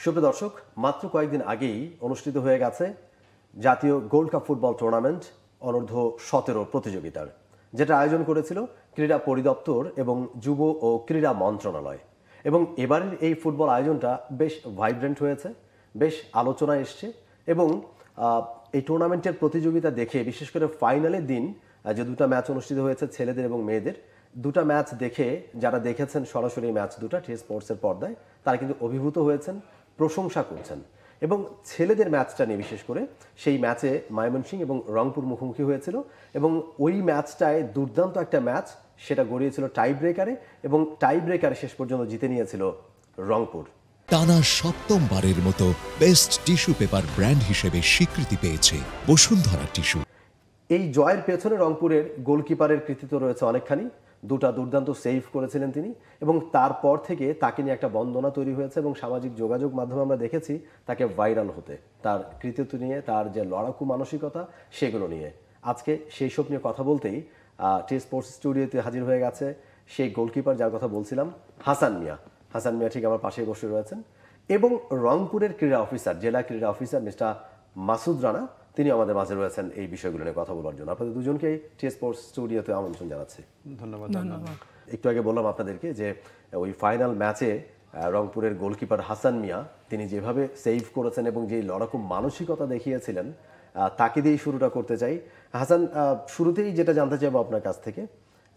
সুপ্রিয় দর্শক, মাত্র কয়েকদিন আগেই অনুষ্ঠিত হয়ে গেছে জাতীয় গোল্ড কাপ ফুটবল টুর্নামেন্ট অনূর্ধ্ব 17 প্রতিযোগিতার, যেটা আয়োজন করেছিল ক্রীড়া পরিদপ্তর এবং যুব ও ক্রীড়া মন্ত্রণালয়। এবং এবারের এই ফুটবল আয়োজনটা বেশ ভাইব্রেন্ট হয়েছে, বেশ আলোচনা এসছে। এবং এই টুর্নামেন্টের প্রতিযোগিতা দেখে, বিশেষ করে ফাইনালের দিন যে দুটো ম্যাচ অনুষ্ঠিত হয়েছে ছেলেদের এবং মেয়েদের, দুটো ম্যাচ দেখে যারা দেখেছেন সরাসরি ম্যাচ দুটো টি স্পোর্টসের পর্দায়, তারা কিন্তু অভিভূত হয়েছেন, প্রশংসা করছেন। এবং ছেলেদের ম্যাচটা নিয়ে বিশেষ করে, সেই ম্যাচে ময়মনসিংহ এবং রংপুর মুখোমুখি হয়েছিল এবং ওই ম্যাচটায় দুর্দান্ত একটা ম্যাচ, সেটা গড়িয়েছিল টাই ব্রেকারে এবং টাই ব্রেকারে শেষ পর্যন্ত জিতে নিয়েছিল রংপুর। টানা সপ্তমবারের মতো বেস্ট টিস্যু পেপার ব্র্যান্ড হিসেবে স্বীকৃতি পেয়েছে বসুন্ধরা টিস্যু। এই জয়ের পেছনে রংপুরের গোলকিপারের কৃতিত্ব রয়েছে অনেকখানি। দুটা দুর্দান্ত সেভ করেছিলেন তিনি এবং তারপর থেকে তাকে নিয়ে একটা বন্দনা তৈরি হয়েছে এবং সামাজিক যোগাযোগ মাধ্যমে আমরা দেখেছি তাকে ভাইরাল হতে, তার কৃতিত্ব নিয়ে, তার যে লড়াকু মানসিকতা সেগুলো নিয়ে। আজকে সেই সব নিয়ে কথা বলতেই টি স্পোর্টস স্টুডিওতে হাজির হয়ে গেছে সেই গোলকিপার যার কথা বলছিলাম, হাসান মিয়া। হাসান মিয়া ঠিক আমার পাশেই বসে রয়েছেন এবং রংপুরের ক্রীড়া অফিসার, জেলা ক্রীড়া অফিসার মিস্টার মাসুদ রানা, তিনি আমাদের মাঝে রয়েছেন এই বিষয়গুলো নিয়ে কথা বলার জন্য। আপনাদের দুজনকেই টি স্পোর্টস স্টুডিওতে আমন্ত্রণ জানাচ্ছি। ধন্যবাদ। একটু আগে বললাম আপনাদেরকে যে ওই ফাইনাল ম্যাচে রংপুরের গোলকিপার হাসান মিয়া তিনি যেভাবে সেভ করেছেন এবং যে লড়াকু মানসিকতা দেখিয়েছিলেন, তাকে দিয়েই শুরুটা করতে চাই। হাসান, শুরুতেই যেটা জানতে চাইবো আপনার কাছ থেকে,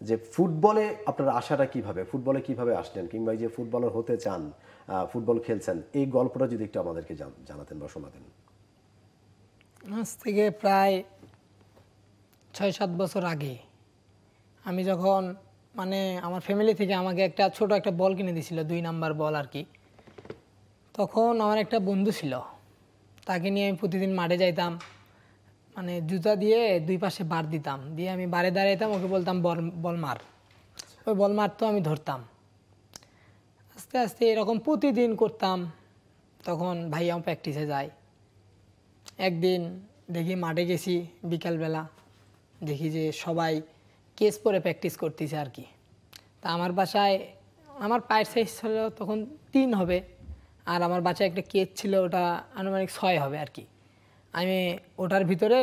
যে ফুটবলে আপনার আশাটা কিভাবে, ফুটবলে কিভাবে আসলেন, কিংবা যে ফুটবলার হতে চান, ফুটবল খেলছেন, এই গল্পটা যদি একটু আমাদেরকে জানাতেন বা শোনাতেন। আজ থেকে প্রায় 6-7 বছর আগে আমি যখন আমার ফ্যামিলি থেকে আমাকে একটা ছোট একটা বল কিনে দিয়েছিল, 2 নাম্বার বল আর কি। তখন আমার একটা বন্ধু ছিল, তাকে নিয়ে আমি প্রতিদিন মাঠে যাইতাম, জুতা দিয়ে 2 পাশে বার দিতাম, দিয়ে আমি বারে দাঁড়াইতাম, ওকে বলতাম বল মার। ওই বল মারতো, আমি ধরতাম। আস্তে আস্তে এরকম প্রতিদিন করতাম। তখন ভাইয়া প্র্যাকটিসে যায়। একদিন দেখি মাঠে গেছি বিকালবেলা, দেখি যে সবাই কেস পরে প্র্যাকটিস করতেছে আর কি। তা আমার বাসায়, আমার পায়ের সাইজ ছিল তখন 3 হবে, আর আমার বাসায় একটা কেস ছিল, ওটা আনুমানিক 6 হবে আর কি। আমি ওটার ভিতরে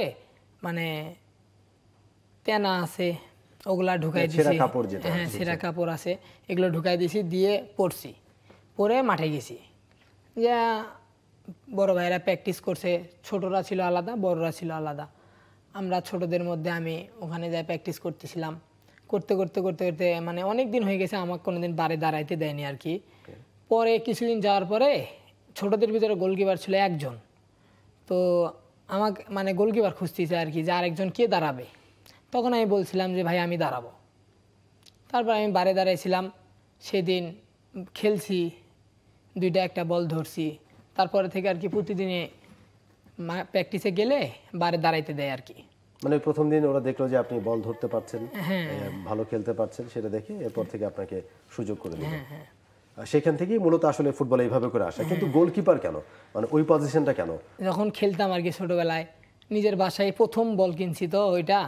তেনা আছে, ওগুলা ঢুকাই দিয়েছি। হ্যাঁ, ছেঁড়া কাপড় আছে, এগুলো ঢুকাই দিয়েছি, দিয়ে পড়ছি। পরে মাঠে গেছি। যা বড় ভাইরা প্র্যাকটিস করছে, ছোটরা ছিল আলাদা, বড়রা ছিল আলাদা। আমরা ছোটদের মধ্যে আমি ওখানে যাই প্র্যাকটিস করতেছিলাম। করতে করতে করতে করতে অনেক দিন হয়ে গেছে, আমাকে কোনোদিন বারে দাঁড়াইতে দেয়নি আর কি। পরে কিছুদিন যাওয়ার পরে ছোটদের ভিতরে গোলকিপার ছিল একজন, তো আমাকে গোলকিপার খুঁজতেছে আর কি, যে আরেকজন কে দাঁড়াবে। তখন আমি বলছিলাম যে ভাই আমি দাঁড়াবো। তারপর আমি বারে দাঁড়াইছিলাম, সেদিন খেলছি, 2টা একটা বল ধরছি। তারপরে থেকে আর কি প্রতিদিনে প্র্যাকটিসে গেলে বারে দাঁড়াইতে দেয় আর কি। প্রথম দিন ওরা দেখলো যে আপনি বল ধরতে পারছেন, ভালো খেলতে পারছেন, সেটা দেখে এরপর থেকে আপনাকে সুযোগ করে দিল। সেখান থেকেই মূলত আসলে ফুটবল এইভাবে করে আসে। কিন্তু গোলকিপার কেন, ওই পজিশনটা কেন? যখন খেলতাম আর কি ছোটবেলায়, নিজের বাসায় প্রথম বল কিনছি, তো ওইটা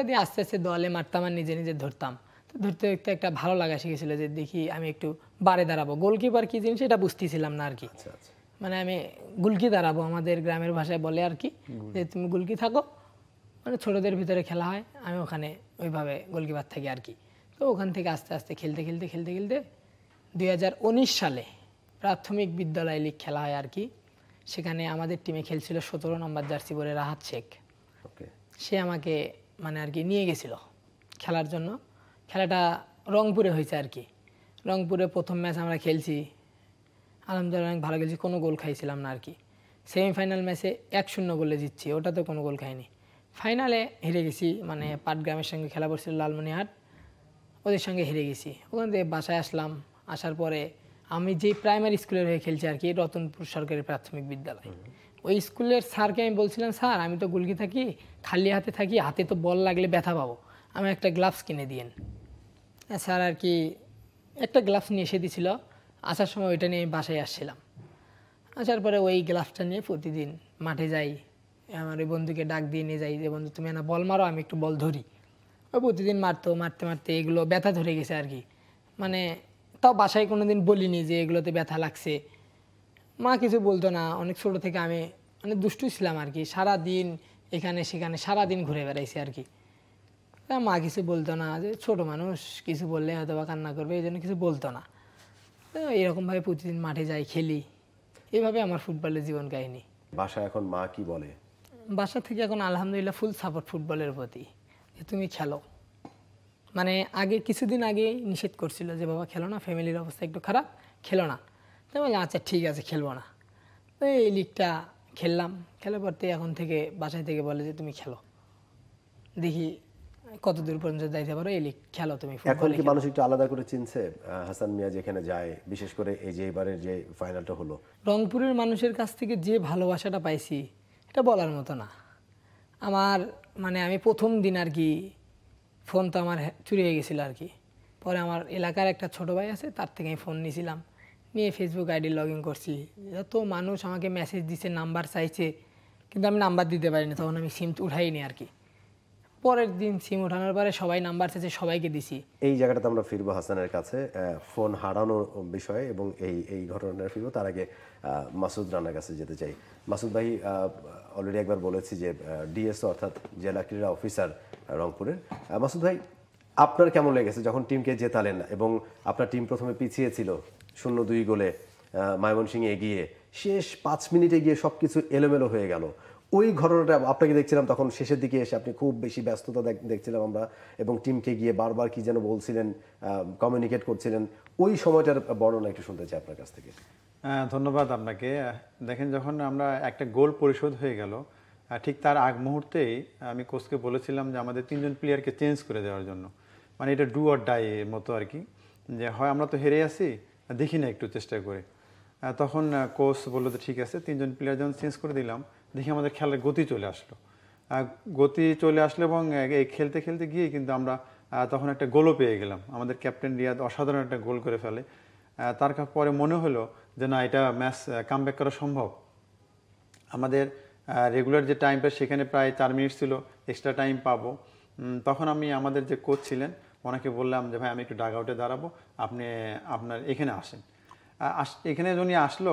দিয়ে আস্তে আস্তে দলে মারতাম আর নিজে নিজে ধরতাম। তো ধরতে ধরতে একটা ভালো লাগা শিখেছিল, যে দেখি আমি একটু বারে দাঁড়াবো। গোলকিপার কি জিনিস এটা বুঝতেছিলাম না আর কি। আমি গুলকি দাঁড়াবো, আমাদের গ্রামের ভাষায় বলে আর কি, যে তুমি গুলকি থাকো, ছোটদের ভিতরে খেলা হয়, আমি ওখানে ওইভাবে গোলকিপার থাকি আর কি। তো ওখান থেকে আস্তে আস্তে খেলতে খেলতে খেলতে খেলতে 2019 সালে প্রাথমিক বিদ্যালয় লীগ খেলা হয় আর কি। সেখানে আমাদের টিমে খেলছিল 17 নম্বর জার্সি পরে রাহাত শেখ। সে আমাকে আর কি নিয়ে গেছিল খেলার জন্য। খেলাটা রংপুরে হয়েছে আর কি। রংপুরে প্রথম ম্যাচ আমরা খেলছি, আলহামদুলিল্লাহ অনেক ভালো খেলছি, কোনো গোল খাইছিলাম না আর কি। সেমিফাইনাল ম্যাচে 1-0 গোলে জিতছি, ওটাতে কোনো গোল খাইনি। ফাইনালে হেরে গেছি, পাটগ্রামের সঙ্গে খেলা পড়ছিল লালমনিরহাট, ওদের সঙ্গে হেরে গেছি। ওখান থেকে বাসায় আসলাম। আসার পরে আমি যেই প্রাইমারি স্কুলের হয়ে খেলছি আর কি, রতনপুর সরকারি প্রাথমিক বিদ্যালয়, ওই স্কুলের স্যারকে আমি বলছিলাম, স্যার আমি তো গুলকি থাকি, খালি হাতে থাকি, হাতে তো বল লাগলে ব্যথা পাবো, আমি একটা গ্লাভস কিনে দিয়েন। স্যার আর কি একটা গ্লাভস নিয়ে এসে দিয়েছিল। আসার সময় ওইটা নিয়ে আমি বাসায় আসছিলাম। আসার পরে ওই গ্লাভসটা নিয়ে প্রতিদিন মাঠে যাই, আমার ওই বন্ধুকে ডাক দিয়ে নিয়ে যাই, যে বন্ধু তুমি বল মারো, আমি একটু বল ধরি। ও প্রতিদিন মারতে মারতে এগুলো ব্যথা ধরে গেছে আর কি। তাও বাসায় কোনোদিন বলিনি যে এগুলোতে ব্যথা লাগছে। মা কিছু বলতো না, অনেক ছোট থেকে আমি মানে দুষ্টু ছিলাম আর কি, সারাদিন এখানে সেখানে সারাদিন ঘুরে বেড়াইছি আর কি। তা মা কিছু বলতো না, যে ছোট মানুষ কিছু বললে হয়তো বা কান্না করবে, এই জন্য কিছু বলতো না। তো এরকমভাবে প্রতিদিন মাঠে যাই, খেলি, এইভাবে আমার ফুটবলের জীবন কাহিনী। বাসায় এখন মা কি বলে? বাসা থেকে এখন আলহামদুলিল্লাহ ফুল সাপোর্ট ফুটবলের প্রতি, যে তুমি খেলো। মানে আগে কিছুদিন আগে নিষেধ করছিল যে বাবা খেলো না, ফ্যামিলির অবস্থা একটু খারাপ, খেলো না। তো আমি বললাম, আচ্ছা ঠিক আছে খেলবো না। তো এই লিগটা খেললাম, খেলার পর এখন থেকে বাসায় থেকে বলে যে তুমি খেলো, দেখি কত দূর পর্যন্ত যাইতে পারো, এই লিগ খেলো তুমি। এখন কি মানুষ একটু আলাদা করে চিনছে হাসান মিয়া যেখানে যায়, বিশেষ করে এই যে এবারের যে ফাইনালটা হলো? রংপুরের মানুষের কাছ থেকে যে ভালোবাসাটা পাইছি এটা বলার মতো না। আমার মানে আমি প্রথম দিন আর কি, ফোন তো আমার চুরি হয়ে গেছিলো আর কি। পরে আমার এলাকার একটা ছোট ভাই আছে, তার থেকে আমি ফোন নিয়েছিলাম, নিয়ে ফেসবুক আইডি লগ ইন করছি। যত মানুষ আমাকে মেসেজ দিছে, নাম্বার চাইছে, কিন্তু আমি নাম্বার দিতে পারিনি, তখন আমি সিম উঠাইনি আর কি। পরের দিন সিম ওঠানোর পরে সবাই নাম্বার চাইছে, সবাইকে দিছি। এই জায়গাটাতে আমরা ফিরবো হাসানের কাছে, ফোন হারানোর বিষয়ে এবং এই ঘটনাটা ফিরবো। তার আগে মাসুদ রানার কাছে যেতে চাই। মাসুদ ভাই, অলরেডি একবার বলেছি যে ডিএসও অর্থাৎ জেলা ক্রীড়া অফিসার রংপুরের। মাসুদ ভাই, আপনার কেমন লেগেছে যখন টিমকে জেতালেন এবং আপনার টিম প্রথমে পিছিয়ে ছিল 0-2 গোলে, ময়মনসিংহে এগিয়ে শেষ 5 মিনিটে গিয়ে সবকিছু এলোমেলো হয়ে গেল? ওই ঘটনাটা আপনাকে দেখছিলাম তখন শেষের দিকে এসে, আপনি খুব বেশি ব্যস্ততা দেখছিলাম আমরা, এবং টিমকে গিয়ে বারবার কি যেন বলছিলেন, কমিউনিকেট করছিলেন। ওই সময়টার বর্ণনা একটু শুনতে চাই আপনার কাছ থেকে। ধন্যবাদ আপনাকে। দেখেন, যখন আমরা একটা গোল পরিশোধ হয়ে গেল, ঠিক তার আগ মুহূর্তেই আমি কোচকে বলেছিলাম যে আমাদের 3জন প্লেয়ারকে চেঞ্জ করে দেওয়ার জন্য। মানে এটা ডু অর ডাই এর মতো আর কি, যে হয় আমরা তো হেরে আছি, দেখি না একটু চেষ্টা করে। তখন কোচ বললো যে ঠিক আছে, 3জন প্লেয়ার যখন চেঞ্জ করে দিলাম, দেখি আমাদের খেলার গতি চলে আসলো। গতি চলে আসলো এবং এই খেলতে খেলতে গিয়ে কিন্তু আমরা তখন একটা গোলও পেয়ে গেলাম। আমাদের ক্যাপ্টেন রিয়াদ অসাধারণ একটা গোল করে ফেলে। তার পরে মনে হলো যে না, এটা ম্যাচ কামব্যাক করা সম্ভব। আমাদের রেগুলার যে টাইমটা সেখানে প্রায় 4 মিনিট ছিল, এক্সট্রা টাইম পাবো। তখন আমি আমাদের যে কোচ ছিলেন ওনাকে বললাম যে ভাই আমি একটু ডাগ আউটে দাঁড়াবো, আপনি আপনার এখানে আসেন। এখানে উনি আসলো,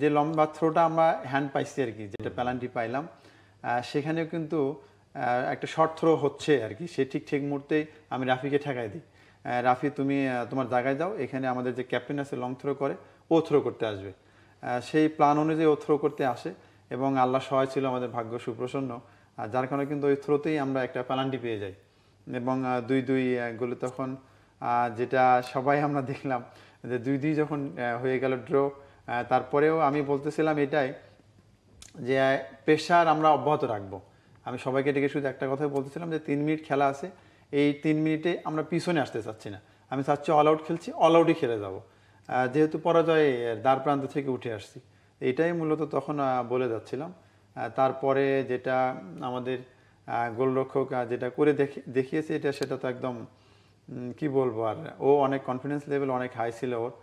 যে লম্বা থ্রোটা আমরা হ্যান্ড পাইছি আর কি, যেটা পেনাল্টি পাইলাম, সেখানেও কিন্তু একটা শর্ট থ্রো হচ্ছে আর কি। সে ঠিক মুহূর্তেই আমি রাফিকে ঠেকাই দিই, রাফি তুমি তোমার জায়গায় যাও, এখানে আমাদের যে ক্যাপ্টেন আছে লং থ্রো করে, ও থ্রো করতে আসবে। সেই প্ল্যান অনুযায়ী ও থ্রো করতে আসে এবং আল্লাহ সহায় ছিল, আমাদের ভাগ্য সুপ্রসন্ন, যার কারণে কিন্তু ওই থ্রোতেই আমরা একটা পেনাল্টি পেয়ে যাই এবং 2-2 গোলে তখন যেটা সবাই আমরা দেখলাম যে 2-2 যখন হয়ে গেল ড্র। তারপরেও আমি বলতেছিলাম এটাই যে প্রেশার আমরা অব্যাহত রাখবো। আমি সবাইকে ডেকে শুধু একটা কথাই বলতেছিলাম যে 3 মিনিট খেলা আছে, এই 3 মিনিটে আমরা পিছনে আসতে চাচ্ছি না, আমি চাচ্ছি অল আউট খেলছি, অল আউটই খেলে যাবো, যেহেতু পরাজয়ে দ্বার প্রান্ত থেকে উঠে আসছি। এটাই মূলত তখন বলে যাচ্ছিলাম। তারপরে যেটা আমাদের গোলরক্ষক যেটা করে দেখিয়েছে, সেটা তো একদম কি বলবো আর, ও অনেক কনফিডেন্স লেভেল অনেক হাই ছিল ওর।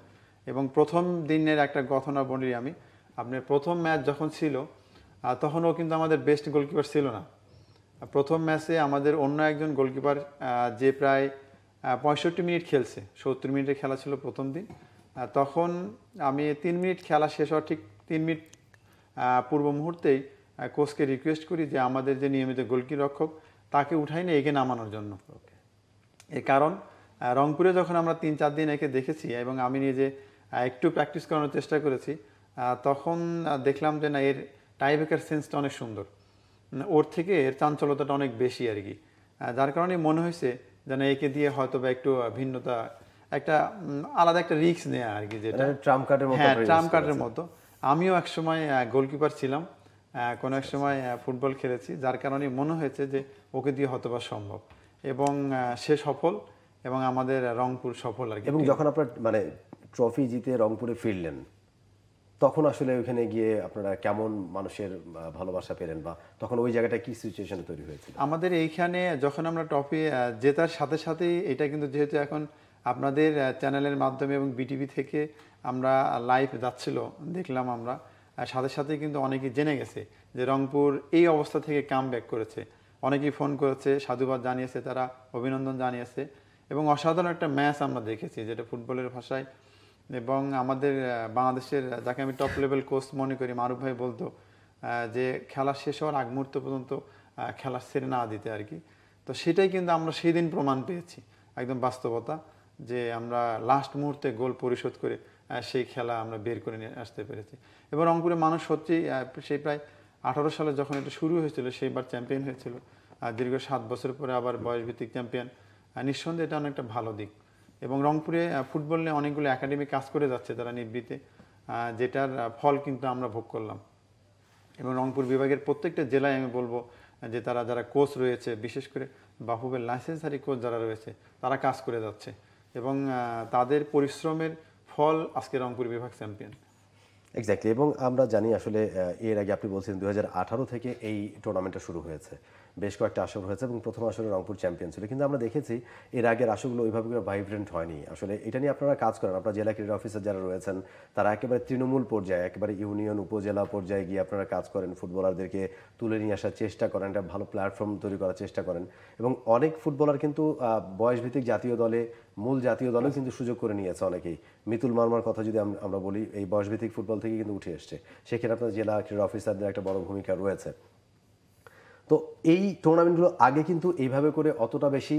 এবং প্রথম দিনের একটা ঘটনা বলি আমি, আপনার প্রথম ম্যাচ যখন ছিল তখন ও কিন্তু আমাদের বেস্ট গোলকিপার ছিল না। প্রথম ম্যাচে আমাদের অন্য একজন গোলকিপার, যে প্রায় 65 মিনিট খেলছে, 70 মিনিটের খেলা ছিল প্রথম দিন। তখন আমি 3 মিনিট খেলা শেষ হওয়ার ঠিক 3 মিনিট পূর্ব মুহূর্তেই কোচকে রিকোয়েস্ট করি যে আমাদের যে নিয়মিত গোলকিরক্ষক তাকে উঠাই না, একে নামানোর জন্য। এর কারণ রংপুরে যখন আমরা 3-4 দিন একে দেখেছি এবং আমি নিজে একটু প্র্যাকটিস করানোর চেষ্টা করেছি, তখন দেখলাম যে না, এর টাইব্রেকার সেন্সটা অনেক সুন্দর, ওর থেকে এর চাঞ্চলতাটা অনেক বেশি আর কি। যার কারণে মনে হয়েছে যেন একে দিয়ে হয়তো বা একটু ভিন্নতা, একটা আলাদা একটা রিস্ক নেওয়া আর কি, যেটা ট্রাম্প কার্ডের মতো। হ্যাঁ, ট্রাম্প কার্ডের মতো। আমিও একসময় গোলকিপার ছিলাম, কোনো এক সময় ফুটবল খেলেছি, যার কারণে মনে হয়েছে যে ওকে দিয়ে হয়তো বা সম্ভব, এবং সে সফল এবং আমাদের রংপুর সফল আর কি। এবং যখন আপনার মানে ট্রফি জিতে রংপুরে ফিরলেন, তখন আসলে ওখানে গিয়ে আপনারা কেমন মানুষের ভালোবাসা পেলেন, বা তখন ওই জায়গাটা কি সিচুয়েশন তৈরি হয়েছিল? আমাদের এইখানে যখন আমরা ট্রফি জেতার সাথে সাথেই, এটা কিন্তু যেহেতু এখন আপনাদের চ্যানেলের মাধ্যমে এবং বিটিভি থেকে আমরা লাইভ যাচ্ছিল, দেখলাম আমরা, সাথে সাথেই কিন্তু অনেকেই জেনে গেছে যে রংপুর এই অবস্থা থেকে কাম ব্যাক করেছে। অনেকেই ফোন করেছে, সাধুবাদ জানিয়েছে, তারা অভিনন্দন জানিয়েছে, এবং অসাধারণ একটা ম্যাচ আমরা দেখেছি, যেটা ফুটবলের ভাষায় এবং আমাদের বাংলাদেশের যাকে আমি টপ লেভেল কোচ মনে করি, মারুফ ভাই বলতো যে খেলা শেষ হওয়ার আগ মুহূর্ত পর্যন্ত খেলা ছেড়ে না দিতে আর কি। তো সেটাই কিন্তু আমরা সেই দিন প্রমাণ পেয়েছি, একদম বাস্তবতা, যে আমরা লাস্ট মুহূর্তে গোল পরিশোধ করে সেই খেলা আমরা বের করে নিয়ে আসতে পেরেছি। এবং রংপুরে মানুষ সত্যি সেই প্রায় 18 সালে যখন এটা শুরু হয়েছিল সেইবার চ্যাম্পিয়ন হয়েছিল, দীর্ঘ 7 বছর পরে আবার বয়সভিত্তিক চ্যাম্পিয়ন। নিঃসন্দেহে এটা অনেকটা ভালো দিক। এবং রংপুরে ফুটবল নিয়ে অনেকগুলো একাডেমি কাজ করে যাচ্ছে তারা নিবৃত্তে, যেটার ফল কিন্তু আমরা ভোগ করলাম। এবং রংপুর বিভাগের প্রত্যেকটা জেলায় আমি বলবো যে যারা কোচ রয়েছে, বিশেষ করে বাফুফের লাইসেন্সারি কোচ যারা রয়েছে, তারা কাজ করে যাচ্ছে এবং তাদের পরিশ্রমের ফল আজকে রংপুর বিভাগ চ্যাম্পিয়ন। এক্স্যাক্টলি। এবং আমরা জানি আসলে এর আগে আপনি বলছিলেন 2018 থেকে এই টুর্নামেন্টটা শুরু হয়েছে, বেশ কয়েকটা আসর হয়েছে এবং প্রথম আসরে রংপুর চ্যাম্পিয়ন ছিল। কিন্তু আমরা দেখেছি এর আগের আসরগুলো ওইভাবে করে ভাইব্রেন্ট হয়নি। আসলে এটা নিয়ে আপনারা কাজ করেন, আপনারা জেলা ক্রীড়া অফিসার যারা রয়েছেন তারা একেবারে তৃণমূল পর্যায়ে, একেবারে ইউনিয়ন উপজেলা পর্যায়ে গিয়ে আপনারা কাজ করেন, ফুটবলারদেরকে তুলে নিয়ে আসার চেষ্টা করেন, একটা ভালো প্ল্যাটফর্ম তৈরি করার চেষ্টা করেন। এবং অনেক ফুটবলার কিন্তু বয়সভিত্তিক জাতীয় দলে, মূল জাতীয় দলেও কিন্তু সুযোগ করে নিয়েছে অনেকেই। মিতুল মার্মার কথা যদি আমরা বলি, এই বয়সভিত্তিক ফুটবল থেকে কিন্তু উঠে এসছে, সেক্ষেত্রে আপনার জেলা ক্রীড়া অফিসারদের একটা বড় ভূমিকা রয়েছে। তো এই টুর্নামেন্টগুলো আগে কিন্তু এইভাবে করে অতটা বেশি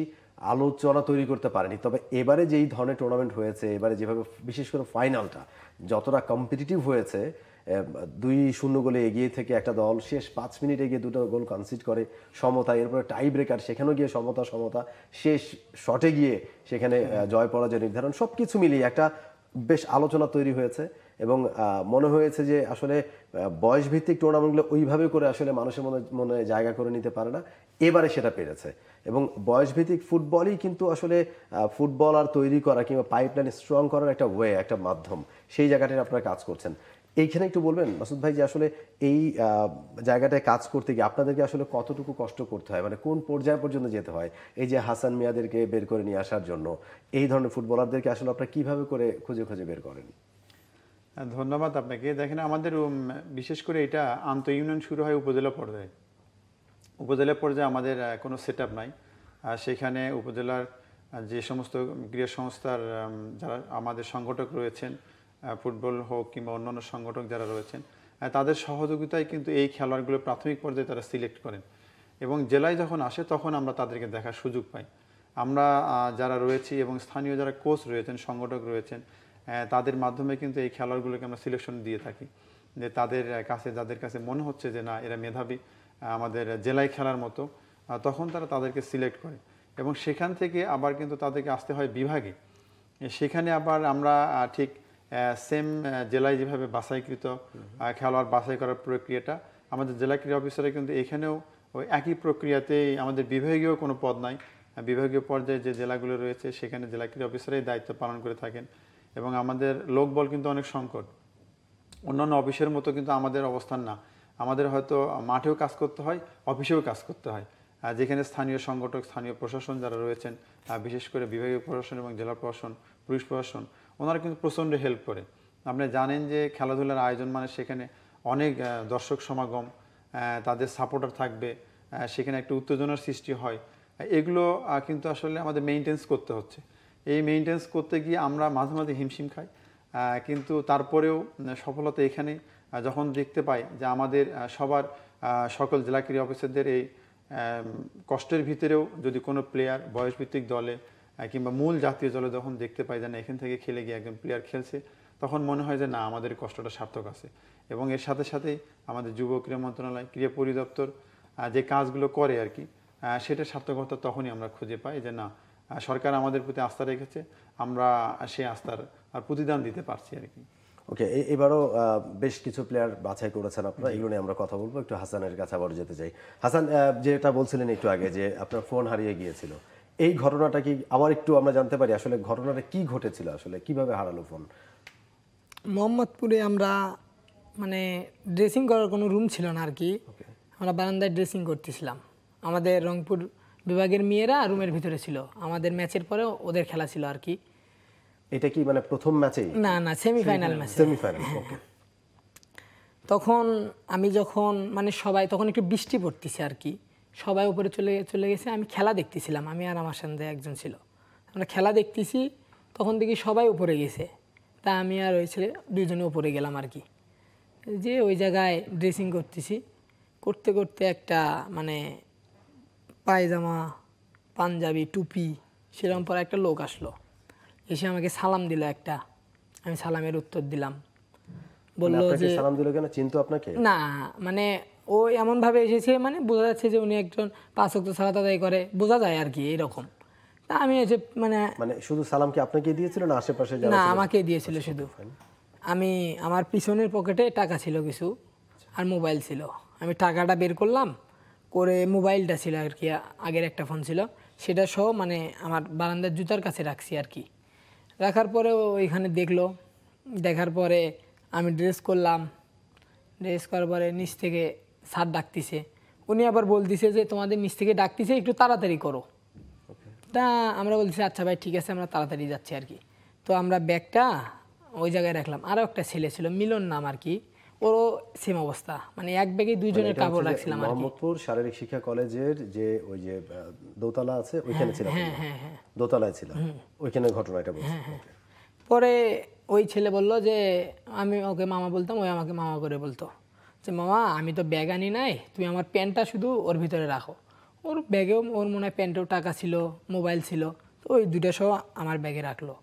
আলোচনা তৈরি করতে পারেনি। তবে এবারে যেই ধরনের টুর্নামেন্ট হয়েছে, এবারে যেভাবে বিশেষ করে ফাইনালটা যতটা কম্পিটিটিভ হয়েছে, 2-0 গোলে এগিয়ে থেকে একটা দল শেষ 5 মিনিটে গিয়ে 2টো গোল কনসিড করে সমতা, এরপরে টাই ব্রেকার, সেখানেও গিয়ে সমতা, শেষ শটে গিয়ে সেখানে জয় পরাজয় নির্ধারণ, সব কিছু মিলিয়ে একটা বেশ আলোচনা তৈরি হয়েছে। এবং মনে হয়েছে যে আসলে বয়সভিত্তিক টুর্নামেন্টগুলো ওইভাবে করে আসলে মানুষের মনে জায়গা করে নিতে পারে না, এবারে সেটা পেরেছে। এবং বয়সভিত্তিক ফুটবলই কিন্তু আসলে ফুটবল আর তৈরি করা কিংবা পাইপলাইন স্ট্রং করার একটা ওয়ে, একটা মাধ্যম, সেই জায়গাটায় আপনারা কাজ করছেন। এইখানে একটু বলবেন মাসুদ ভাই যে আসলে এই জায়গাটায় কাজ করতে গিয়ে আপনাদেরকে আসলে কতটুকু কষ্ট করতে হয়, মানে কোন পর্যায় পর্যন্ত যেতে হয়? এই যে হাসান মিয়াদেরকে বের করে নিয়ে আসার জন্য এই ধরনের ফুটবলারদেরকে আসলে আপনারা কিভাবে করে খুঁজে খুঁজে বের করেন? ধন্যবাদ আপনাকে। দেখেন, আমাদের বিশেষ করে এটা আন্তঃ ইউনিয়ন শুরু হয় উপজেলা পর্যায়ে। উপজেলা পর্যায়ে আমাদের কোনো সেট আপ নাই। সেখানে উপজেলার যে সমস্ত ক্রীড়া সংস্থার যারা আমাদের সংগঠক রয়েছেন, ফুটবল হোক কিংবা অন্যান্য সংগঠক যারা রয়েছেন, তাদের সহযোগিতায় কিন্তু এই খেলোয়াড়গুলো প্রাথমিক পর্যায়ে তারা সিলেক্ট করেন। এবং জেলায় যখন আসে তখন আমরা তাদেরকে দেখার সুযোগ পাই। আমরা যারা রয়েছি এবং স্থানীয় যারা কোচ রয়েছেন, সংগঠক রয়েছেন, তাদের মাধ্যমে কিন্তু এই খেলোয়াড়গুলোকে আমরা সিলেকশন দিয়ে থাকি, যে তাদের কাছে যাদের কাছে মনে হচ্ছে যে না এরা মেধাবী, আমাদের জেলায় খেলার মতো, তখন তারা তাদেরকে সিলেক্ট করে। এবং সেখান থেকে আবার কিন্তু তাদেরকে আসতে হয় বিভাগে। সেখানে আবার আমরা ঠিক সেম জেলায় যেভাবে বাছাইকৃত খেলোয়াড় বাছাই করার প্রক্রিয়াটা, আমাদের জেলা ক্রীড়া অফিসারে কিন্তু এখানেও ওই একই প্রক্রিয়াতেই, আমাদের বিভাগীয় কোনো পদ নাই, বিভাগীয় পর্যায়ে যে জেলাগুলো রয়েছে সেখানে জেলা ক্রীড়া অফিসারই দায়িত্ব পালন করে থাকেন। এবং আমাদের লোকবল কিন্তু অনেক সংকট, অন্যান্য অফিসের মতো কিন্তু আমাদের অবস্থান না। আমাদের হয়তো মাঠেও কাজ করতে হয়, অফিসেও কাজ করতে হয়, যেখানে স্থানীয় সংগঠক, স্থানীয় প্রশাসন যারা রয়েছেন, বিশেষ করে বিভাগীয় প্রশাসন এবং জেলা প্রশাসন, পুলিশ প্রশাসন, ওনারা কিন্তু প্রচণ্ড হেল্প করে। আপনি জানেন যে খেলাধুলার আয়োজন মানে সেখানে অনেক দর্শক সমাগম, তাদের সাপোর্টার থাকবে, সেখানে একটা উত্তেজনার সৃষ্টি হয়। এগুলো কিন্তু আসলে আমাদের মেইনটেন্স করতে হচ্ছে। এই মেইনটেন্স করতে গিয়ে আমরা মাঝে মাঝে হিমশিম খাই, কিন্তু তারপরেও সফলতা এখানে যখন দেখতে পাই যে আমাদের সবার, সকল জেলা ক্রীড়া অফিসারদের এই কষ্টের ভিতরেও যদি কোনো প্লেয়ার বয়সভিত্তিক দলে কিংবা মূল জাতীয় দলে যখন দেখতে পাই যে না এখান থেকে খেলে গিয়ে একজন প্লেয়ার খেলছে, তখন মনে হয় যে না আমাদের কষ্টটা সার্থক আছে। এবং এর সাথে সাথেই আমাদের যুব ক্রীড়া মন্ত্রণালয়, ক্রীড়া পরিদপ্তর যে কাজগুলো করে আর কি, সেটা সার্থকতা তখনই আমরা খুঁজে পাই যে না সরকার আমাদের প্রতি আস্থা রেখেছে, আমরা সেই আস্থার প্রতিদান দিতে পারছি আর কি। ওকে, এবারও বেশ কিছু প্লেয়ার বাছাই করেছেন আপনারা, এগুলো নিয়ে আমরা কথা বলবো। একটু হাসানের কাছে আবার যেতে চাই। হাসান, যেটা বলছিলেন একটু আগে যে আপনার ফোন হারিয়ে গিয়েছিল, এই ঘটনাটা কি আবার একটু আমরা জানতে পারি আসলে ঘটনাটা কি ঘটেছিল, আসলে কিভাবে হারালো ফোন? মোহাম্মদপুরে আমরা মানে ড্রেসিং করার কোনো রুম ছিল না আর কি, আমরা বারান্দায় ড্রেসিং করতেছিলাম। আমাদের রংপুর বিভাগের মেয়েরা রুমের ভিতরে ছিল, আমাদের ম্যাচের পরে ওদের খেলা ছিল আর কি। এটা কি মানে প্রথম ম্যাচেই? না না, সেমিফাইনাল ম্যাচ। সেমিফাইনাল, ওকে। তখন আমি যখন মানে সবাই তখন একটু বৃষ্টি পড়তেছে আর কি, সবাই উপরে চলে গেছে, আমি খেলা দেখতেছিলাম, আমি আর আমার সঙ্গে একজন ছিল, আমরা খেলা দেখতেছি, তখন দেখি সবাই উপরে গেছে। তা আমি আর ওই ছেলে দুইজনে উপরে গেলাম আর কি, যে ওই জায়গায় ড্রেসিং করতেছি, করতে করতে একটা মানে পায়জামা পাঞ্জাবি টুপি সেরকম পরে একটা লোক আসলো, এসে আমাকে সালাম দিল একটা, আমি সালামের উত্তর দিলাম। বললো আপনাকে যে সালাম দিল কেন, চিনতো আপনাকে? না মানে ও এমন ভাবে এসেছে মানে বোঝা যাচ্ছে যে উনি একজন 5 ওয়াক্ত সালাত আদায় করে, বোঝা যায় আর কি এরকম। তা আমি এসে মানে মানে শুধু সালাম কি আপনাকে দিয়েছিল না আশেপাশে যারা না ছিল? আমাকে দিয়েছিল শুধু। আমি আমার পিছনের পকেটে টাকা ছিল কিছু আর মোবাইল ছিল, আমি টাকাটা বের করলাম করে, মোবাইলটা ছিল আর কি, আগের একটা ফোন ছিল সেটা সহ মানে আমার বারান্দার জুতার কাছে রাখছি আর কি। রাখার পরে ও ওইখানে দেখলো, দেখার পরে আমি ড্রেস করলাম, ড্রেস করার পরে নিচ থেকে স্যার ডাকতিছে, উনি আবার বলতিছে যে তোমাদের নিচ থেকে ডাকতিছে একটু তাড়াতাড়ি করো। তা আমরা বলছি আচ্ছা ভাই ঠিক আছে আমরা তাড়াতাড়ি যাচ্ছি আর কি। তো আমরা ব্যাগটা ওই জায়গায় রাখলাম, আরও একটা ছেলে ছিল মিলন নাম আর কি, ওরও সেম অবস্থা, মানে এক ব্যাগে দুইজনের এটা কাপড় হচ্ছে যে রাখছিলাম আর কি। মোহাম্মদপুর শারীরিক শিক্ষা কলেজের যে ওই যে দোতলা আছে ওইখানে ছিল, হ্যাঁ। দোতলায় ছিল, ওইখানে ঘটনাটা বলছি। Okay. পরে ওই ছেলে বলল যে আমি ওকে মামা বলতাম, ওই আমাকে মামা করে বলতো যে মামা আমি তো ব্যাগ আনি নাই, তুমি আমার প্যান্টটা শুধু ওর ভিতরে রাখো। ওর ব্যাগেও ওর মনে হয় প্যান্টেও টাকা ছিল, মোবাইল ছিল, তো ওই দুটো সহ আমার ব্যাগে রাখলো।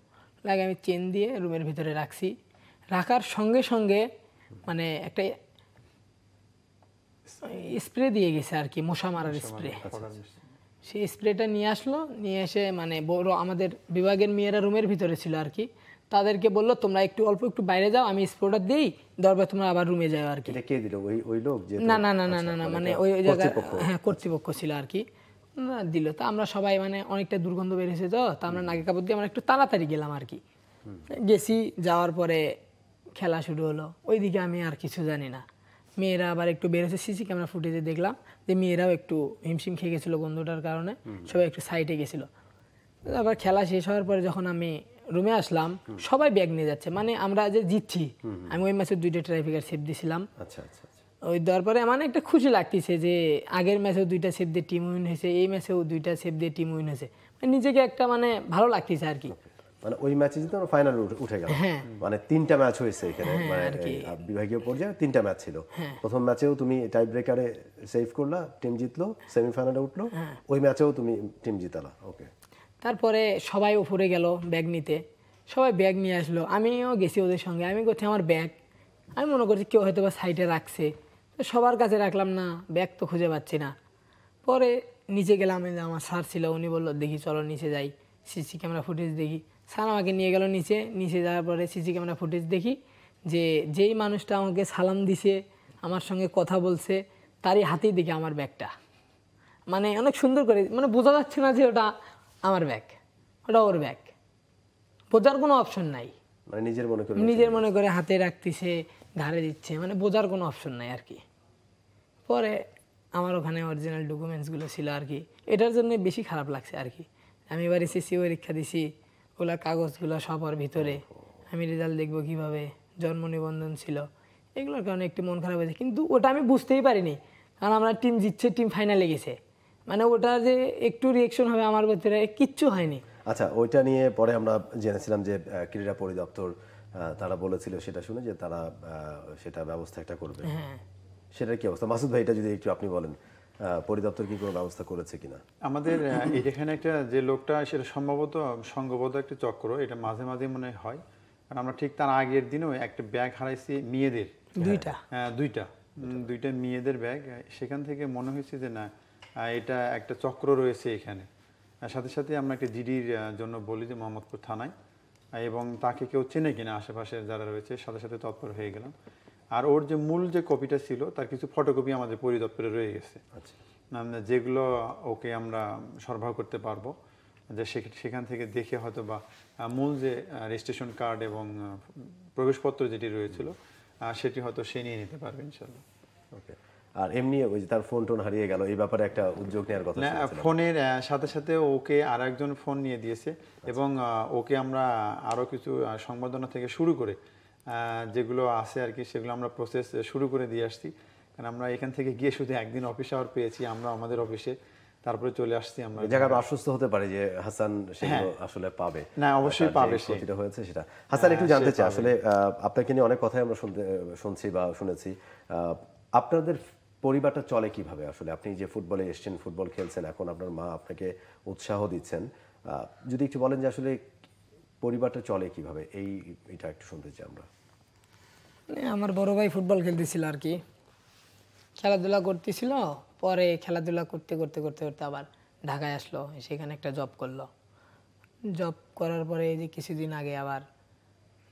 লাগে আমি চেন দিয়ে রুমের ভিতরে রাখছি, রাখার সঙ্গে সঙ্গে মানে একটা স্প্রে দিয়ে গেছে আর কি, মশা মারার স্প্রে। সেই স্প্রেটা নিয়ে আসলো, নিয়ে এসে মানে বড় আমাদের বিভাগের মেয়েরা রুমের ভিতরে ছিল আর কি, তাদেরকে বললো তোমরা একটু অল্প একটু বাইরে যাও, আমি স্প্রেটা দিই, দরকার তোমরা আবার রুমে যাও আর কি। এটা কে দিল, ওই লোক যে? না না না না না না মানে ওই জায়গায় হ্যাঁ কর্তৃপক্ষ ছিল আর কি, দিল। তা আমরা সবাই মানে অনেকটা দুর্গন্ধ বেরিয়েছে, তো আমরা নাকে কাপড় দিয়ে আমরা একটু তাড়াতাড়ি গেলাম আর কি। গেছি, যাওয়ার পরে খেলা শুরু হলো, ওইদিকে আমি আর কিছু জানি না। মেয়েরা আবার একটু বেরোছে, সিসি ক্যামেরা ফুটেজে দেখলাম যে মেয়েরাও একটু হিমশিম খেয়ে গেছিলো গন্ধটার কারণে, সবাই একটু সাইডে গেছিলো। আবার খেলা শেষ হওয়ার পরে যখন আমি রুমে আসলাম, সবাই ব্যাগ নিয়ে যাচ্ছে, মানে আমরা যে জিতছি, আমি ওই ম্যাচে 2টা ট্রাইফিকার সেভ দিয়েছিলাম। আচ্ছা আচ্ছা আচ্ছা। ওই দেওয়ার পরে মানে একটা খুশি লাগতেছে যে আগের ম্যাচেও 2টা সেভ দিয়ে টিম উইন হয়েছে, এই ম্যাচেও 2টা সেভ দিয়ে টিম উইন হয়েছে, মানে নিজেকে একটা মানে ভালো লাগতেছে আর কি। মানে ওই ম্যাচে জিতে আমরা ফাইনাল উঠে গেল। মানে 3টা ম্যাচ হয়েছে এখানে, মানে বিভাগীয় পর্যায়ে 3টা ম্যাচ ছিল। প্রথম ম্যাচেও তুমি টাই ব্রেকারে সেভ করলা, টিম জিতলো, সেমিফাইনালে উঠলো, ওই ম্যাচেও তুমি টিম জিতালা। ওকে। তারপরে সবাই উপরে গেল ব্যাগ নিতে, সবাই ব্যাগ নিয়ে আসলো, আমিও গেছি ওদের সঙ্গে। আমি করছি আমার ব্যাগ, আমি মনে করছি কেউ হয়তো বা সাইডে রাখছে, তো সবার কাছে রাখলাম না, ব্যাগ তো খুঁজে পাচ্ছি না। পরে নিচে গেলাম, আমার স্যার ছিল, উনি বললো দেখি চলো নিচে যাই, সিসি ক্যামেরা ফুটেজ দেখি। স্যার আমাকে নিয়ে গেল নিচে, নিচে যাওয়ার পরে সিসি ক্যামেরা ফুটেজ দেখি যে যেই মানুষটা আমাকে সালাম দিছে, আমার সঙ্গে কথা বলছে, তারই হাতেই দেখি আমার ব্যাগটা, মানে অনেক সুন্দর করে, মানে বোঝা যাচ্ছে না যে ওটা আমার ব্যাগ, ওটা ওর ব্যাগ, বোঝার কোনো অপশন নাই। মানে নিজের মনে করে হাতে রাখতেছে, ঘাড়ে দিচ্ছে, মানে বোঝার কোনো অপশন নাই আর কি। পরে আমার ওখানে অরিজিনাল ডকুমেন্টসগুলো ছিল আর কি, এটার জন্য বেশি খারাপ লাগছে আর কি। আমি এবার এসএসসি পরীক্ষা দিছি, ওগুলা কাগজগুলো সবার ভিতরে, আমি রেজাল্ট দেখবো কীভাবে, জন্ম নিবন্ধন ছিল, এগুলোর কারণে একটু মন খারাপ হয়েছে। কিন্তু ওটা আমি বুঝতেই পারিনি, কারণ আমরা টিম জিতছে, টিম ফাইনালে গেছে, মানে ওটা যে একটু রিয়েকশন হবে আমার ভিতরে কিচ্ছু হয়নি। আচ্ছা, ওইটা নিয়ে পরে আমরা জেনেছিলাম যে ক্রীড়া পরিদপ্তর তারা বলেছিল সেটা শুনে যে তারা সেটা ব্যবস্থা একটা করবে। সেটার কি অবস্থা মাসুদ ভাই, এটা যদি একটু আপনি বলেন, পরিদপ্তর কি কোনো ব্যবস্থা করেছে কিনা? আমাদের এখানে একটা যে লোকটা, সেটা সম্ভবত সংঘবদ্ধ একটা চক্র, এটা মাঝে মাঝে মনে হয়, কারণ আমরা ঠিক তার আগের দিনও একটা ব্যাগ হারাইছি মেয়েদের, দুইটা মেয়েদের ব্যাগ। সেখান থেকে মনে হয়েছে যে না, এটা একটা চক্র রয়েছে এখানে। সাথে সাথে আমরা একটা জিডির জন্য বলি যে মোহাম্মদপুর থানায়, এবং তাকে কেউ চেনে কিনা আশেপাশের যারা রয়েছে, সাথে সাথে তৎপর হয়ে গেলাম। আর ওর যে মূল যে কপিটা ছিল তার কিছু ফটোকপি আমাদের পরিদপ্তরে রয়ে গেছে, যেগুলো ওকে আমরা সরবরাহ করতে পারবো, যে সেখান থেকে দেখে হয়তো বা মূল যে রেজিস্ট্রেশন কার্ড এবং প্রবেশপত্র যেটি রয়েছিল সেটি হয়তো সে নিয়ে নিতে পারবে ইনশাল্লাহ। ওকে। আর এমনি ওই যে তার ফোন টোন হারিয়ে গেল, এই ব্যাপারে একটা উদ্যোগ নেওয়ার কথা ছিল। ফোনের সাথে সাথে ওকে আর একজন ফোন নিয়ে দিয়েছে, এবং ওকে আমরা আরো কিছু সংবর্ধনা থেকে শুরু করে যেগুলো আছে আর কি, সেগুলো আমরা প্রসেস শুরু করে দিয়ে আসছি। কারণ আমরা এখান থেকে গিয়ে শুধু একদিন অফিস আওয়ার পেয়েছি আমরা আমাদের অফিসে, তারপরে চলে আসছি আমরা। এই জায়গায় আমরা আশ্বস্ত হতে পারি যে হাসান সেগুলো আসলে পাবে। না, অবশ্যই তার যে পাবে সে। ক্ষতিটা হয়েছে সেটা। হাসান, একটু জানতে চাই আসলে আপনাকে নিয়ে অনেক কথাই আমরা শুনছি বা শুনেছি। আপনাদের পরিবারটা চলে কিভাবে আসলে? আপনি যে ফুটবলে এসেছেন, ফুটবল খেলছেন, এখন আপনার মা আপনাকে উৎসাহ দিচ্ছেন, যদি একটু বলেন যে আসলে পরিবারটা চলে কিভাবে, এটা একটু শুনতে চাই আমরা। মানে আমার বড় ভাই ফুটবল খেলতেছিল আর কি, খেলাধুলা করতেছিল, পরে খেলাধুলা করতে করতে করতে করতে আবার ঢাকায় আসলো, সেখানে একটা জব করলো। জব করার পরে এই যে কিছুদিন আগে আবার,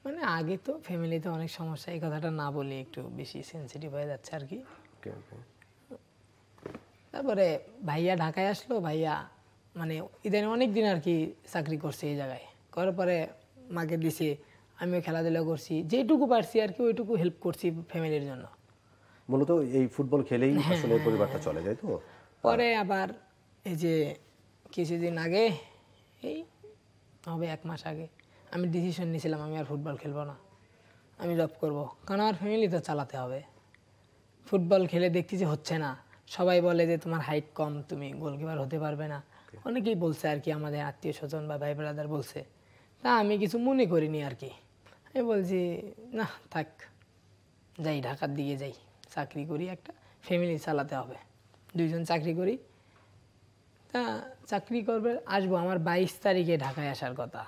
মানে আগে তো ফ্যামিলিতে অনেক সমস্যা, এই কথাটা না বলি একটু বেশি সেন্সিটিভ হয়ে যাচ্ছে আর কি। ওকে, ওকে। তারপরে ভাইয়া ঢাকায় আসলো, ভাইয়া মানে ইদানিং অনেক দিন আর কি চাকরি করছে এই জায়গায়, করার পরে মাকে দিছে, আমিও খেলাধুলা করছি, যেটুকু পারছি আর কি ওইটুকু হেল্প করছি ফ্যামিলির জন্য। মূলত এই ফুটবল খেলেই আসলে পরিবারটা চলে যায় তো। পরে আবার এই যে কিছুদিন আগে, এই হবে 1 মাস আগে, আমি ডিসিশন নিয়েছিলাম আমি আর ফুটবল খেলবো না, আমি জব করব, কারণ আমার ফ্যামিলি তো চালাতে হবে। ফুটবল খেলে দেখছি যে হচ্ছে না, সবাই বলে যে তোমার হাইট কম, তুমি গোলকিপার হতে পারবে না, অনেকেই বলছে আর কি, আমাদের আত্মীয় স্বজন বা ভাই ব্রাদার বলছে। তা আমি কিছু মনে করিনি আর কি, আমি বলছি না থাক, যাই ঢাকার দিকে যাই, চাকরি করি, একটা ফ্যামিলি চালাতে হবে, 2 জন চাকরি করি। তা চাকরি করবে আসবো, আমার 22 তারিখে ঢাকায় আসার কথা,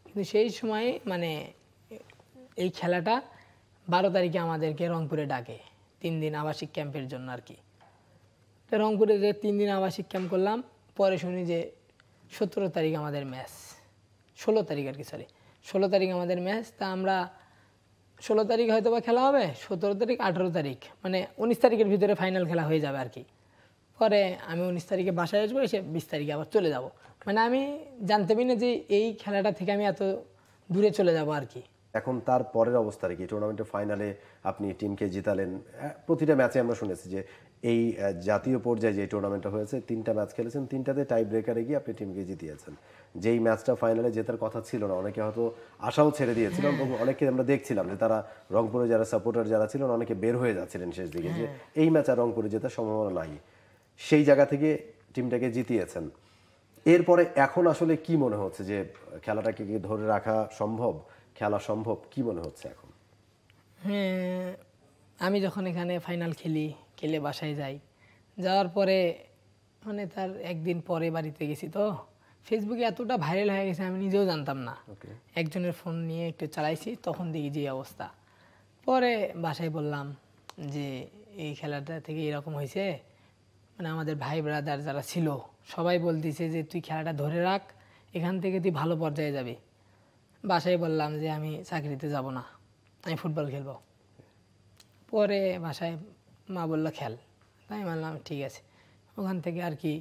কিন্তু সেই সময় মানে এই খেলাটা 12 তারিখে আমাদেরকে রংপুরে ডাকে 3 দিন আবাসিক ক্যাম্পের জন্য আর কি। তো রংপুরে যে 3 দিন আবাসিক ক্যাম্প করলাম, পরে শুনি যে 17 তারিখ আমাদের ম্যাচ, 16 তারিখ আর কি, সরি 16 তারিখ আমাদের ম্যাচ। তা আমরা 16 তারিখ হয়তো বা খেলা হবে, 17 তারিখ 18 তারিখ মানে 19 তারিখের ভিতরে ফাইনাল খেলা হয়ে যাবে আর কি। পরে আমি 19 তারিখে বাসায় আসবো, এসে 20 তারিখে আবার চলে যাব, মানে আমি জানতে পারি না যে এই খেলাটা থেকে আমি এত দূরে চলে যাব আর কি। এখন তার পরের অবস্থা কি? টুর্নামেন্টের ফাইনালে আপনি টিমকে জিতালেন, প্রতিটা ম্যাচে আমরা শুনেছি যে এই জাতীয় পর্যায়ে যে টুর্নামেন্টটা হয়েছে 3টা ম্যাচ খেলেছেন, 3টাতে টাই ব্রেকারে গিয়ে আপনি টিমকে জিতিয়েছেন। যেই ম্যাচটা ফাইনালে জেতার কথা ছিল না, অনেকে হয়তো আশাও ছেড়ে দিয়েছিলেন এবং অনেকে আমরা দেখছিলাম যে তারা রংপুরে যারা সাপোর্টার যারা ছিলেন অনেকে বের হয়ে যাচ্ছিলেন শেষ দিকে, যে এই ম্যাচ আর রংপুরে জেতার সম্ভাবনা নাই। সেই জায়গা থেকে টিমটাকে জিতিয়েছেন। এরপরে এখন আসলে কি মনে হচ্ছে যে খেলাটাকে কি ধরে রাখা সম্ভব, খেলা সম্ভব, কি মনে হচ্ছে এখন? হ্যাঁ, আমি যখন এখানে ফাইনাল খেলে বাসায় যাই, যাওয়ার পরে মানে তার একদিন পরে বাড়িতে গেছি, তো ফেসবুকে এতটা ভাইরাল হয়ে গেছে আমি নিজেও জানতাম না। একজনের ফোন নিয়ে একটু চালাইছি, তখন দেখি যে অবস্থা। পরে বাসায় বললাম যে এই খেলাটা থেকে এরকম হয়েছে, মানে আমাদের ভাই ব্রাদার যারা ছিল সবাই বলতেছে যে তুই খেলাটা ধরে রাখ, এখান থেকে তুই ভালো পর্যায়ে যাবি। বাসায় বললাম যে আমি চাকরিতে যাব না, আমি ফুটবল খেলবো। পরে বাসায় মা বললো খেল, তাই বললাম ঠিক আছে। ওখান থেকে আর কি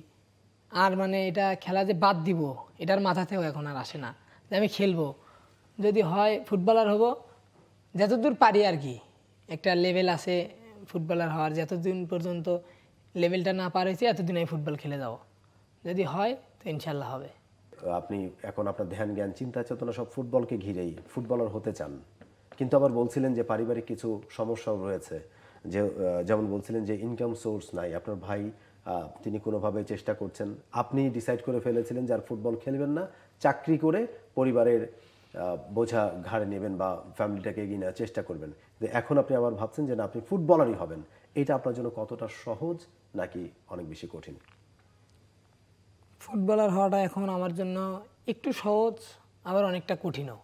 আর মানে এটা খেলা যে বাদ দিব এটার মাথাতেও এখন আর আসে না, যে আমি খেলবো, যদি হয় ফুটবলার হব, যতদূর পারি আর কি। একটা লেভেল আছে ফুটবলার হওয়ার, যতদিন পর্যন্ত লেভেলটা না পার হয়েছে এতদিন আমি ফুটবল খেলে যাব, যদি হয় তো ইনশাল্লাহ হবে। আপনি এখন আপনার ধ্যান জ্ঞান চিন্তা চেতনা সব ফুটবলকে ঘিরেই, ফুটবলার হতে চান, কিন্তু আবার বলছিলেন যে পারিবারিক কিছু সমস্যাও রয়েছে, যে যেমন বলছিলেন যে ইনকাম সোর্স নাই। আপনার ভাই তিনি কোনোভাবে চেষ্টা করছেন, আপনি ডিসাইড করে ফেলেছিলেন যে আর ফুটবল খেলবেন না, চাকরি করে পরিবারের বোঝা ঘাড়ে নেবেন বা ফ্যামিলিটাকে এগিয়ে নেওয়ার চেষ্টা করবেন। এখন আপনি আবার ভাবছেন যে না আপনি ফুটবলারই হবেন, এটা আপনার জন্য কতটা সহজ নাকি অনেক বেশি কঠিন? ফুটবলার হওয়াটা এখন আমার জন্য একটু সহজ, আবার অনেকটা কঠিনও।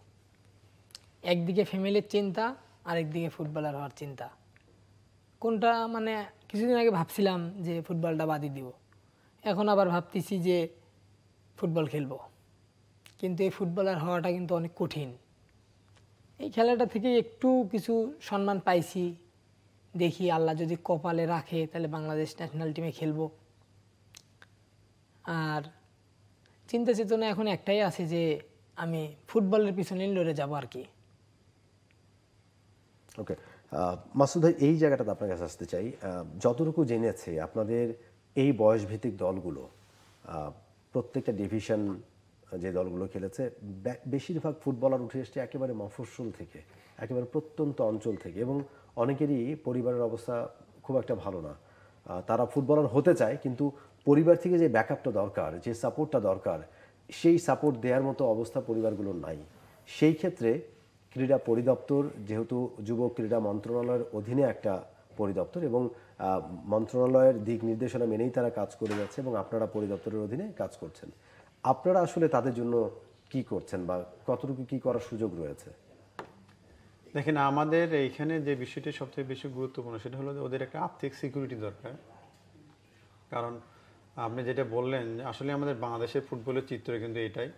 একদিকে ফ্যামিলির চিন্তা, আরেকদিকে ফুটবলার হওয়ার চিন্তা। কোনটা মানে কিছুদিন আগে ভাবছিলাম যে ফুটবলটা বাদই দিব, এখন আবার ভাবতেছি যে ফুটবল খেলবো, কিন্তু এই ফুটবলার হওয়াটা কিন্তু অনেক কঠিন। এই খেলাটা থেকে একটু কিছু সম্মান পাইছি, দেখি আল্লাহ যদি কপালে রাখে তাহলে বাংলাদেশ ন্যাশনাল টিমে খেলবো। আর চিন্তা চেতনা এখন একটাই আছে যে আমি ফুটবলের পিছনে লড়ে যাব আর কি। ওকে, মাসুদ ভাই, এই জায়গাটাতে আপনার কাছে আসতে চাই। যতটুকু জেনেছি আপনাদের এই বয়সভিত্তিক দলগুলো, প্রত্যেকটা ডিভিশন যে দলগুলো খেলেছে, বেশিরভাগ ফুটবলার উঠে এসছে একেবারে মফস্বল থেকে, একেবারে প্রত্যন্ত অঞ্চল থেকে, এবং অনেকেরই পরিবারের অবস্থা খুব একটা ভালো না। তারা ফুটবলার হতে চায় কিন্তু পরিবার থেকে যে ব্যাকআপটা দরকার, যে সাপোর্টটা দরকার, সেই সাপোর্ট দেওয়ার মতো অবস্থা পরিবারগুলোর নাই। সেই ক্ষেত্রে ক্রীড়া পরিদপ্তর যেহেতু যুব ক্রীড়া মন্ত্রণালয়ের অধীনে একটা পরিদপ্তর এবং মন্ত্রণালয়ের দিক নির্দেশনা মেনেই তারা কাজ করে যাচ্ছে এবং আপনারা পরিদপ্তরের অধীনে কাজ করছেন, আপনারা আসলে তাদের জন্য কি করছেন বা কতটুকু কি করার সুযোগ রয়েছে? দেখেন, আমাদের এইখানে যে বিষয়টি সবচেয়ে বেশি গুরুত্বপূর্ণ সেটা হলো যে ওদের একটা আর্থিক সিকিউরিটি দরকার। কারণ আপনি যেটা বললেন, আসলে আমাদের বাংলাদেশের ফুটবলের চিত্র কিন্তু এটাই,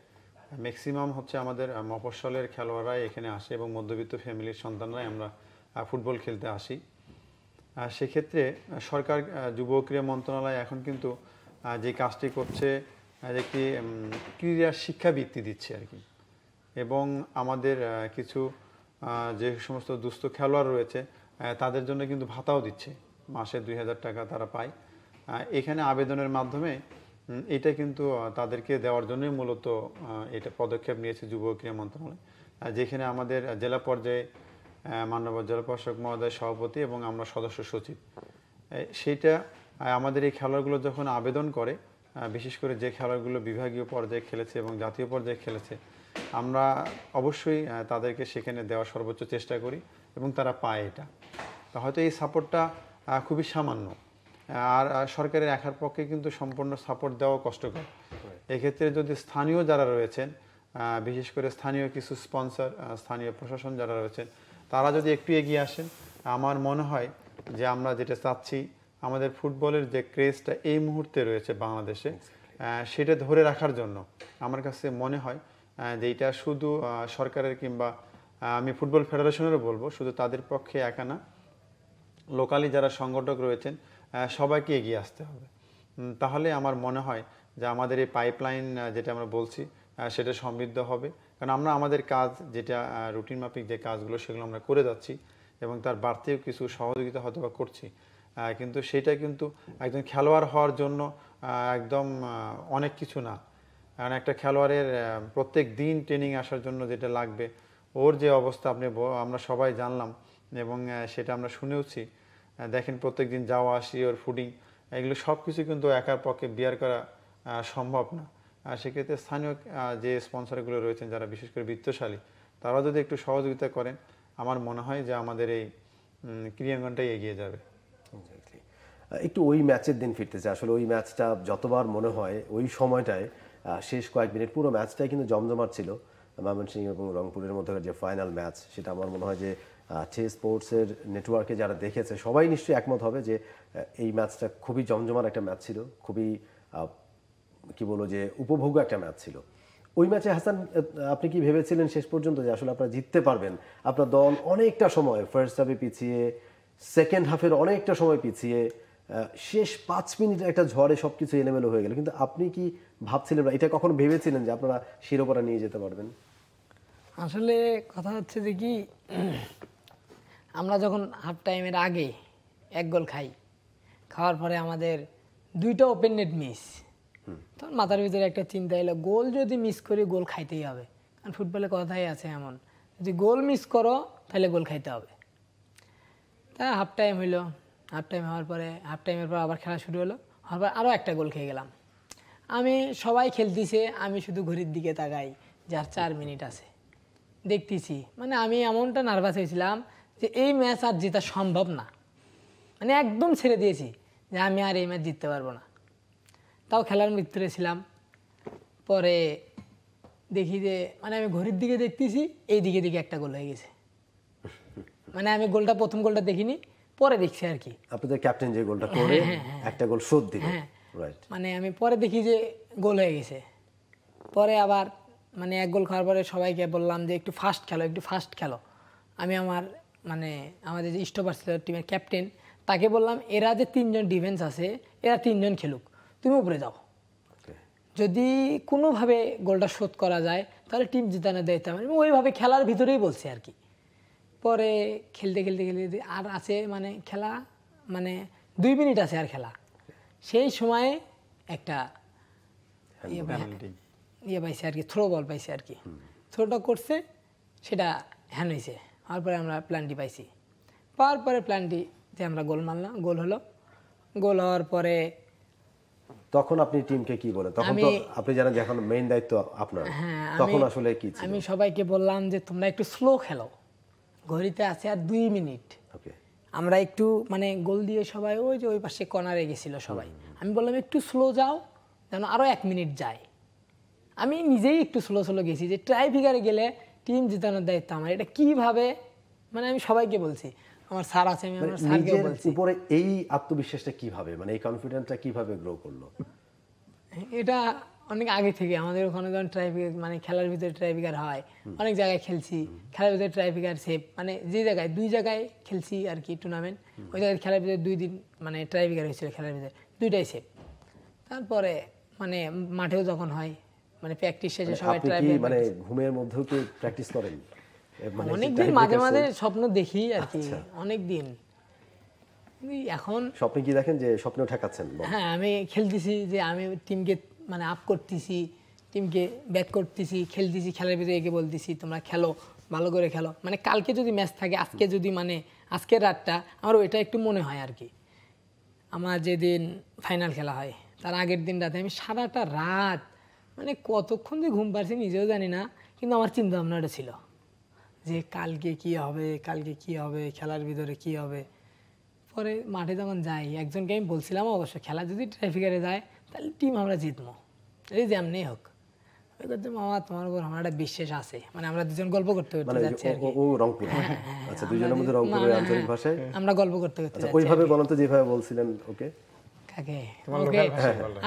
ম্যাক্সিমাম হচ্ছে আমাদের মফস্বলের খেলোয়াড়রাই এখানে আসে এবং মধ্যবিত্ত ফ্যামিলির সন্তানরাই আমরা ফুটবল খেলতে আসি। সেক্ষেত্রে সরকার যুব ক্রীড়া মন্ত্রণালয় এখন কিন্তু যে কাজটি করছে, একটি ক্রীড়া শিক্ষাবৃত্তি দিচ্ছে আর কি, এবং আমাদের কিছু যে সমস্ত দুস্থ খেলোয়াড় রয়েছে তাদের জন্য কিন্তু ভাতাও দিচ্ছে, মাসে 2000 টাকা তারা পায়। এখানে আবেদনের মাধ্যমে এটা কিন্তু তাদেরকে দেওয়ার জন্যই মূলত এটা পদক্ষেপ নিয়েছে যুব ক্রীড়া মন্ত্রণালয়, যেখানে আমাদের জেলা পর্যায়ে মাননীয় জেলা প্রশাসক মহোদয় সভাপতি এবং আমরা সদস্য সচিব, সেইটা আমাদের এই খেলোয়াড়গুলো যখন আবেদন করে, বিশেষ করে যে খেলোয়াড়গুলো বিভাগীয় পর্যায়ে খেলেছে এবং জাতীয় পর্যায়ে খেলেছে, আমরা অবশ্যই তাদেরকে সেখানে দেওয়ার সর্বোচ্চ চেষ্টা করি এবং তারা পায় এটা। তা হয়তো এই সাপোর্টটা খুবই সামান্য, আর সরকারের একার পক্ষে কিন্তু সম্পূর্ণ সাপোর্ট দেওয়া কষ্টকর। এক্ষেত্রে যদি স্থানীয় যারা রয়েছেন, বিশেষ করে স্থানীয় কিছু স্পন্সর, স্থানীয় প্রশাসন যারা রয়েছেন, তারা যদি একটু এগিয়ে আসেন, আমার মনে হয় যে আমরা যেটা চাচ্ছি, আমাদের ফুটবলের যে ক্রেজটা এই মুহূর্তে রয়েছে বাংলাদেশে, সেটা ধরে রাখার জন্য আমার কাছে মনে হয় যে এটা শুধু সরকারের কিংবা আমি ফুটবল ফেডারেশনেরও বলবো, শুধু তাদের পক্ষে একা না, লোকালি যারা সংগঠক রয়েছেন সবাইকে এগিয়ে আসতে হবে। তাহলে আমার মনে হয় যে আমাদের এই পাইপলাইন যেটা আমরা বলছি সেটা সমৃদ্ধ হবে। কারণ আমরা আমাদের কাজ যেটা রুটিন মাফিক যে কাজগুলো সেগুলো আমরা করে যাচ্ছি এবং তার বাড়তিও কিছু সহযোগিতা হয়তো বা করছি, কিন্তু সেটা কিন্তু একজন খেলোয়াড় হওয়ার জন্য একদম অনেক কিছু না। কারণ একটা খেলোয়াড়ের প্রত্যেক দিন ট্রেনিং আসার জন্য যেটা লাগবে, ওর যে অবস্থা আমরা সবাই জানলাম এবং সেটা আমরা শুনেওছি। দেখেন, প্রত্যেক দিন যাওয়া আসি, ওর ফুডিং, এগুলো সব কিছু কিন্তু একার পক্ষে বিয়ার করা সম্ভব না। সেক্ষেত্রে স্থানীয় যে স্পন্সরগুলো রয়েছেন, যারা বিশেষ করে বিত্তশালী, তারা যদি একটু সহযোগিতা করেন, আমার মনে হয় যে আমাদের এই ক্রীড়াঙ্গনটাই এগিয়ে যাবে। একটু ওই ম্যাচের দিন ফিরতে চাই। আসলে ওই ম্যাচটা যতবার মনে হয়, ওই সময়টায় শেষ কয়েক মিনিট পুরো ম্যাচটাই কিন্তু জমজমাট ছিল। ময়মনসিংহ এবং রংপুরের মধ্যে যে ফাইনাল ম্যাচ, সেটা আমার মনে হয় যে স্পোর্টসের নেটওয়ার্কে যারা দেখেছে সবাই নিশ্চয়ই একমত হবে যে এই ম্যাচটা খুবই জমজমাট একটা ম্যাচ ছিল, খুবই কি বলবো যে উপভোগ্য একটা ম্যাচ ছিল। ওই ম্যাচে হাসান, আপনি কি ভেবেছিলেন শেষ পর্যন্ত যে আসলে আপনারা জিততে পারবেন? আপনার দল অনেকটা সময় ফার্স্ট হাফে পিছিয়ে, সেকেন্ড হাফের অনেকটা সময় পিছিয়ে, শেষ 5 মিনিট একটা ঝড়ে সবকিছু এলোমেলো হয়ে গেল, কিন্তু আপনি কি ভাবছিলেন, এটা কখনো ভেবেছিলেন যে আপনারা শিরোপাটা নিয়ে যেতে পারবেন? আসলে কথা হচ্ছে যে কি, আমরা যখন হাফ টাইমের আগে 1 গোল খাই, খাওয়ার পরে আমাদের 2টা ওপেন নেট মিস, তখন মাথার ভিতরে একটা চিন্তা এলো, গোল যদি মিস করি গোল খাইতেই হবে। কারণ ফুটবলে কথাই আছে এমন, যদি গোল মিস করো তাহলে গোল খাইতে হবে। তা হাফ টাইম হইলো, হাফ টাইম হওয়ার পরে হাফ টাইমের পর আবার খেলা শুরু হলো, হওয়ার পর আরও একটা গোল খেয়ে গেলাম। আমি সবাই খেলতেছে, আমি শুধু ঘড়ির দিকে তাকাই যে আর 4 মিনিট আছে, দেখতেছি। মানে আমি এমনটা নার্ভাস হয়েছিলাম যে এই ম্যাচ আর জেতা সম্ভব না, মানে একদম ছেড়ে দিয়েছি যে আমি আর এই ম্যাচ জিততে পারবো না। তাও খেলার ভিতরে ছিলাম। পরে দেখি যে মানে আমি ঘড়ির দিকে দেখতেছি, এই দিকে দিকে একটা গোল হয়ে গেছে। মানে আমি গোলটা, প্রথম গোলটা দেখিনি, পরে দেখছি আর কি। আপনাদের ক্যাপ্টেন যে গোলটা করে একটা গোল শোধ দিল, রাইট? মানে আমি পরে দেখি যে গোল হয়ে গেছে। পরে আবার মানে 1 গোল খাওয়ার পরে সবাইকে বললাম যে একটু ফাস্ট খেলো, একটু ফাস্ট খেলো। আমি মানে আমাদের যে স্টপার ছিল টিমের ক্যাপ্টেন, তাকে বললাম এরা যে 3 জন ডিফেন্স আছে, এরা 3 জন খেলুক, তুমি উপরে যাও। যদি কোনোভাবে গোলটা শোধ করা যায় তাহলে টিম জিতানো দিতে হবে। ওইভাবে খেলার ভিতরেই বলছি আর কি। পরে খেলতে খেলতে খেলতে আর আছে মানে খেলা, মানে 2 মিনিট আছে আর খেলা। সেই সময়ে একটা ইয়ে পাইছে আর কি, থ্রো বল পাইছে আর কি। থ্রোটা করছে, সেটা হ্যান্ড হয়েছে। হওয়ার পরে আমরা প্ল্যানটি পাইছি। পাওয়ার পরে প্ল্যানটি যে আমরা গোল মারলাম, গোল হলো। গোল হওয়ার পরে তখন আপনি টিমকে কি বলেন? তখন তো আপনি জানেন যে এখন মেইন দায়িত্ব আপনার, তখন আসলে কি ছিল? আমি সবাইকে বললাম যে তোমরা একটু স্লো খেলো, ঘড়িতে আছে আর 2 মিনিট। ওকে, আমরা একটু মানে গোল দিয়ে সবাই ওই যে ওই পাশে কর্নারে গেছিল সবাই, আমি বললাম একটু স্লো যাও যেন আরো 1 মিনিট যায়। আমি নিজেই একটু স্লো স্লো গেছি যে ট্রাই ফিগারে গেলে টিম জেতানোর দায়িত্ব আমার। এটা কিভাবে মানে আমি সবাইকে বলছি, আমার স্যার আছে, আমি আমার স্যারকেও নিজের বলছি। উপরে এই আত্মবিশ্বাসটা কিভাবে, মানে এই কনফিডেন্সটা কিভাবে গ্রো করলো? এটা অনেক আগে থেকে আমাদের ওখানে যখন ট্রাইফিক মানে খেলার ভিতরে ট্রাইফিকার হয়, অনেক জায়গায় খেলছি, খেলার ভিতরে ট্রাইফিকার সেভ মানে যে জায়গায় 2 জায়গায় খেলছি আর কি টুর্নামেন্ট, ওই জায়গায় খেলার ভিতরে 2 দিন মানে ট্রাইফিকার হয়েছিল খেলার ভিতরে, 2টাই সেভ। তারপরে মানে মাঠেও যখন হয় মানে প্র্যাকটিস শেষে সবাই আপনি কি ট্রাইফিকার মানে ঘুমের মধ্যেও কি প্র্যাকটিস করেন? মানে অনেকদিন মাঝে মাঝে স্বপ্ন দেখি আর কি, অনেক দিন। এখন স্বপ্নে কি দেখেন, যে স্বপ্নেও ঠেকাচ্ছেন? হ্যাঁ, আমি খেলতেছি যে আমি টিমকে মানে আপ করতেছি, টিমকে ব্যাক করতেছি, খেলতেছি, খেলার ভিতরে একে বলতেছি তোমরা খেলো, ভালো করে খেলো। মানে কালকে যদি ম্যাচ থাকে, আজকে যদি মানে আজকের রাতটা আমার ওইটা একটু মনে হয় আর কি। আমার যেদিন ফাইনাল খেলা হয় তার আগের দিন রাতে আমি সারাটা রাত মানে কতক্ষণ যে ঘুম পারছি নিজেও জানি না, কিন্তু আমার চিন্তা ভাবনাটা ছিল যে কালকে কি হবে, কালকে কি হবে, খেলার ভিতরে কি হবে। পরে মাঠে যখন যাই, একজনকে আমি বলছিলাম অবশ্য খেলা যদি ট্রাইফিকারে যায় তাহলে টিম আমরা জিতবো, এই যেমনি হোক। ওই করতে মামা তোমার উপর আমার একটা বিশ্বাস আছে, মানে আমরা দুজন গল্প করতে করতে মানে যাচ্ছি আর কি। ও রংপুর, আচ্ছা, দুজনের মধ্যে রংপুরের আঞ্চলিক ভাষায় আমরা গল্প করতে করতে আচ্ছা, যাচ্ছি। ওইভাবে বলেন তো যেভাবে বলছিলেন ওকে। কাকে? ওকে,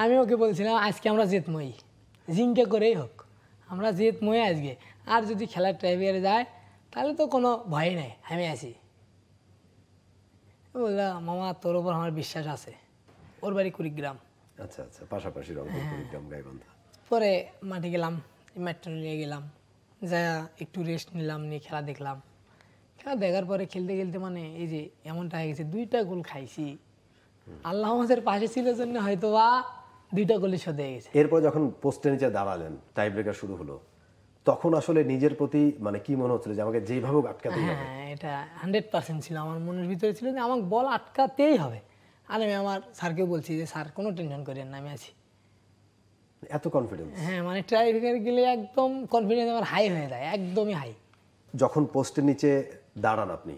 আমি ওকে বলছিলাম আজকে আমরা জিতমই, জিঙ্কে করেই হোক আমরা জিতমই আজকে। আর যদি খেলার ট্রাইফিকারে যায় তাহলে তো কোনো ভয় নেই, আমি আছি। বললাম মামা তোর উপর আমার বিশ্বাস আছে। ওর বাড়ি কুড়িগ্রাম। আচ্ছা আচ্ছা, পাশাপাশি রংপুর, কুড়িগ্রাম, গাইবান্ধা। পরে মাঠে গেলাম, মেট্রো নিয়ে গেলাম, যা একটু রেস্ট নিলাম, নিয়ে খেলা দেখলাম। খেলা দেখার পরে খেলতে খেলতে মানে এই যে এমনটা হয়ে গেছে, 2টা গোল খাইছি। আল্লাহ আমাদের পাশে ছিল জন্য হয়তো বা 2টা গোলই শোধ হয়ে গেছে। এরপর যখন পোস্টের নিচে দাঁড়ালেন, টাই ব্রেকার শুরু হলো, তখন আসলে নিজের প্রতি মানে কি মনে হচ্ছিল যে আমাকে যেভাবে হোক আটকাতেই হবে? হ্যাঁ, এটা 100% ছিল আমার মনের ভিতরে, ছিল যে আমাকে বল আটকাতেই হবে। আর আমি আমার স্যারকেও বলছি যে স্যার কোনো টেনশন করেন না, আমি আছি। এত কনফিডেন্স? হ্যাঁ, মানে ট্রাইফিকার গেলে একদম কনফিডেন্স আমার হাই হয়ে যায়, একদমই হাই। যখন পোস্টের নিচে দাঁড়ান আপনি,